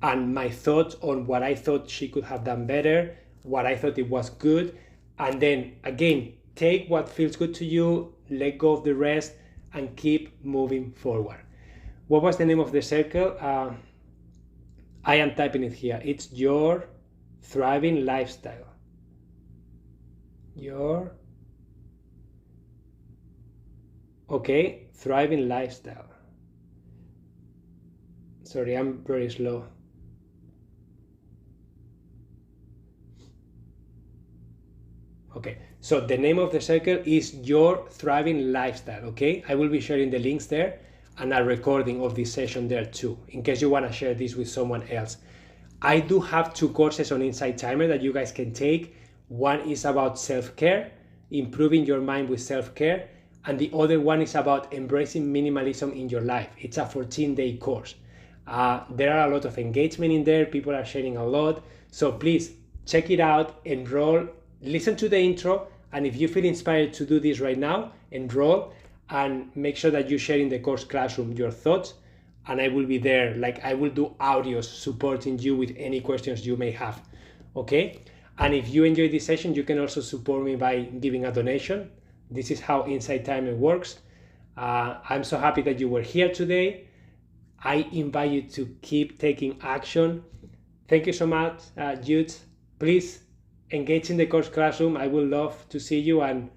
And my thoughts on what I thought she could have done better, what I thought it was good. And then again, take what feels good to you, let go of the rest, and keep moving forward. What was the name of the circle? I am typing it here. It's your thriving lifestyle. Thriving lifestyle. Sorry, I'm very slow. Okay, so the name of the circle is Your Thriving Lifestyle, okay? I will be sharing the links there and a recording of this session there too, in case you want to share this with someone else. I do have 2 courses on Insight Timer that you guys can take. One is about self-care, improving your mind with self-care, and the other one is about embracing minimalism in your life. It's a 14-day course. There are a lot of engagement in there. People are sharing a lot. So please check it out, enroll, listen to the intro, and if you feel inspired to do this right now, enroll and make sure that you share in the course classroom your thoughts, and I will be there. Like I will do audios supporting you with any questions you may have, okay? And if you enjoy this session, you can also support me by giving a donation. This is how Insight Timer works. I'm so happy that you were here today. I invite you to keep taking action. Thank you so much, Jude. Please engage in the course classroom. I would love to see you and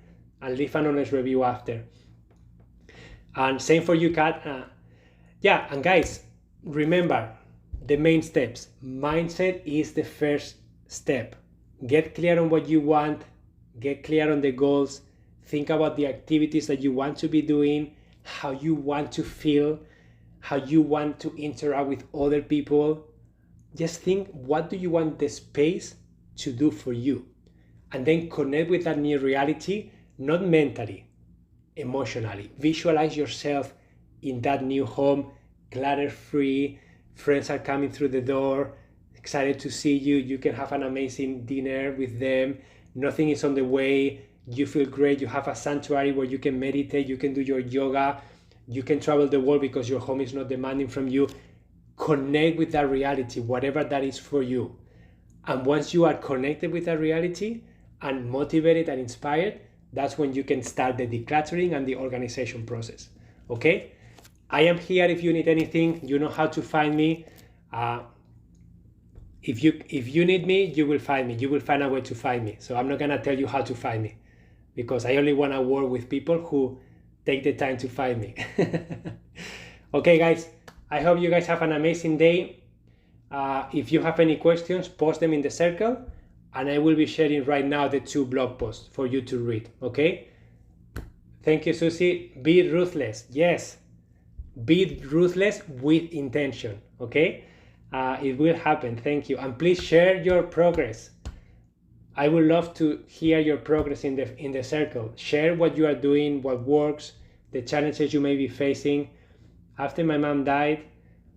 leave an honest review after. And same for you, Kat. Yeah, and guys, remember the main steps. Mindset is the first step. Get clear on what you want, get clear on the goals, think about the activities that you want to be doing, how you want to feel, how you want to interact with other people. Just think, what do you want the space to do for you? And then connect with that new reality, not mentally, emotionally. Visualize yourself in that new home, clutter-free, friends are coming through the door, excited to see you, you can have an amazing dinner with them, nothing is on the way, you feel great, you have a sanctuary where you can meditate, you can do your yoga, you can travel the world because your home is not demanding from you. Connect with that reality, whatever that is for you. And once you are connected with that reality and motivated and inspired, that's when you can start the decluttering and the organization process, okay? I am here if you need anything. You know how to find me. If you need me, you will find me. You will find a way to find me. So I'm not gonna tell you how to find me, because I only wanna work with people who take the time to find me. Okay, guys, I hope you guys have an amazing day. If you have any questions, post them in the circle, and I will be sharing right now the 2 blog posts for you to read, okay? Thank you, Susie. Be ruthless. Yes, be ruthless with intention, okay? It will happen. Thank you. And please share your progress. I would love to hear your progress in the circle. Share what you are doing, what works, the challenges you may be facing. After my mom died,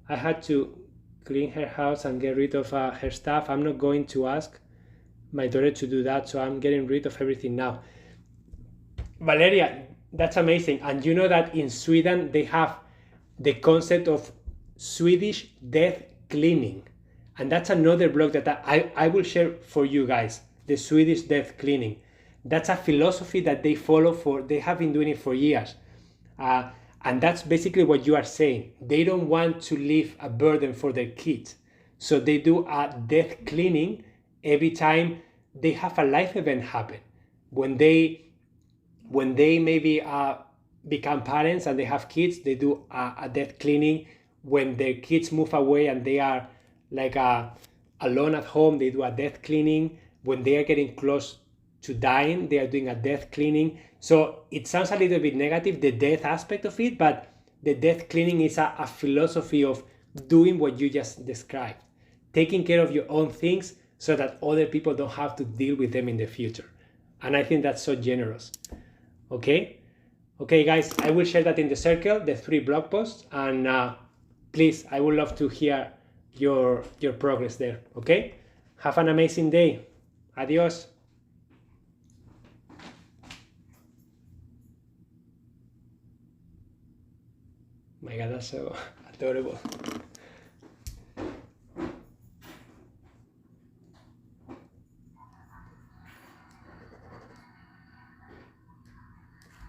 I had to clean her house and get rid of her stuff. I'm not going to ask my daughter to do that, so I'm getting rid of everything now. Valeria, that's amazing. And you know that in Sweden they have the concept of Swedish death cleaning. And that's another blog that I will share for you guys, the Swedish death cleaning. That's a philosophy that they follow they have been doing it for years. And that's basically what you are saying. They don't want to leave a burden for their kids. So they do a death cleaning every time they have a life event happen. When they maybe become parents and they have kids, they do a death cleaning. When their kids move away and they are like alone at home, they do a death cleaning. When they are getting close to dying, they are doing a death cleaning. So it sounds a little bit negative, the death aspect of it, but the death cleaning is a philosophy of doing what you just described, taking care of your own things so that other people don't have to deal with them in the future. And I think that's so generous. Okay guys, I will share that in the circle, the 3 blog posts, and please, I would love to hear your progress there. Okay, have an amazing day. Adios. My God, that's so adorable.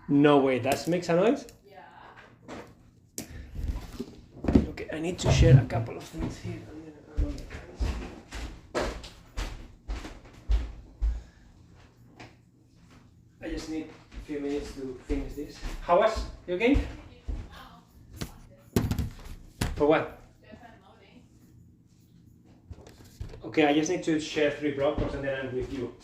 No way, that makes a noise? Yeah. Okay, I need to share a couple of things here. I just need a few minutes to finish this. How was? You okay? For what? Okay, I just need to share 3 blog posts and then I'm with you.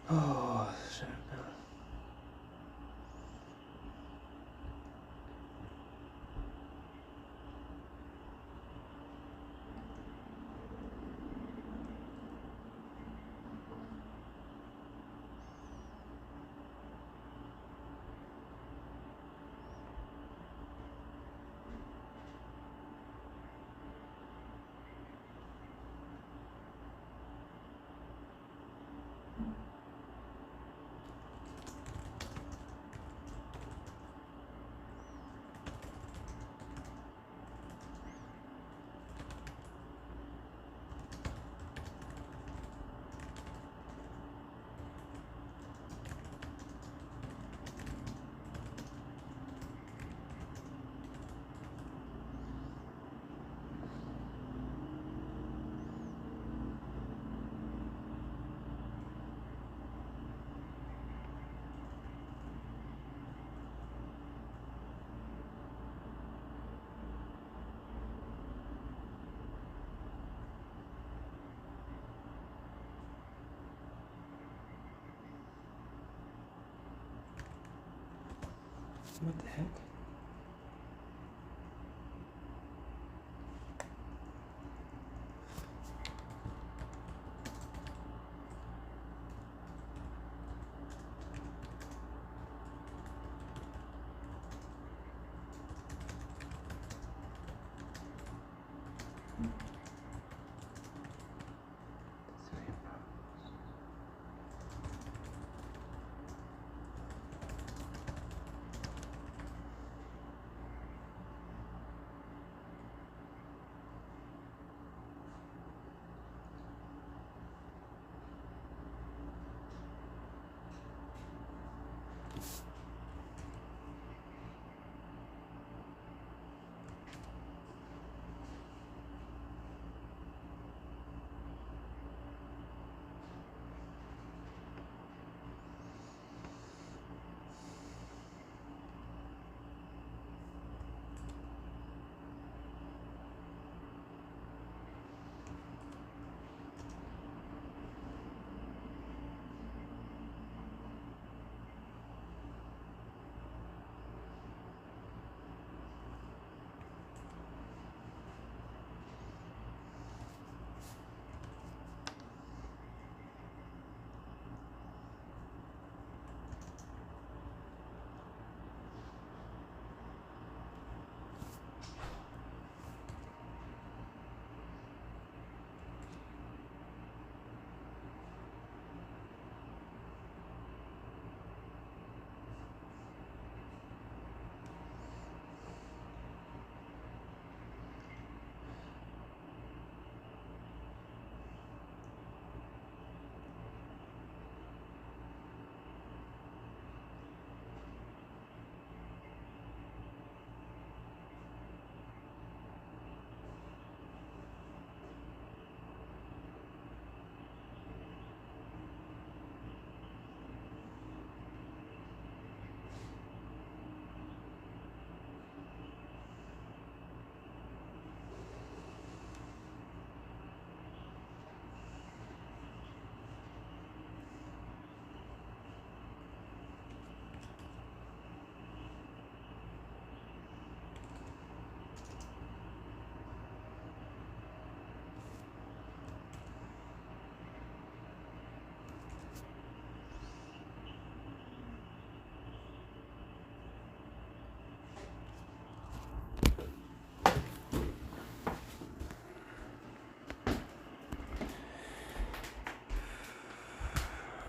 Oh, sure. What the heck?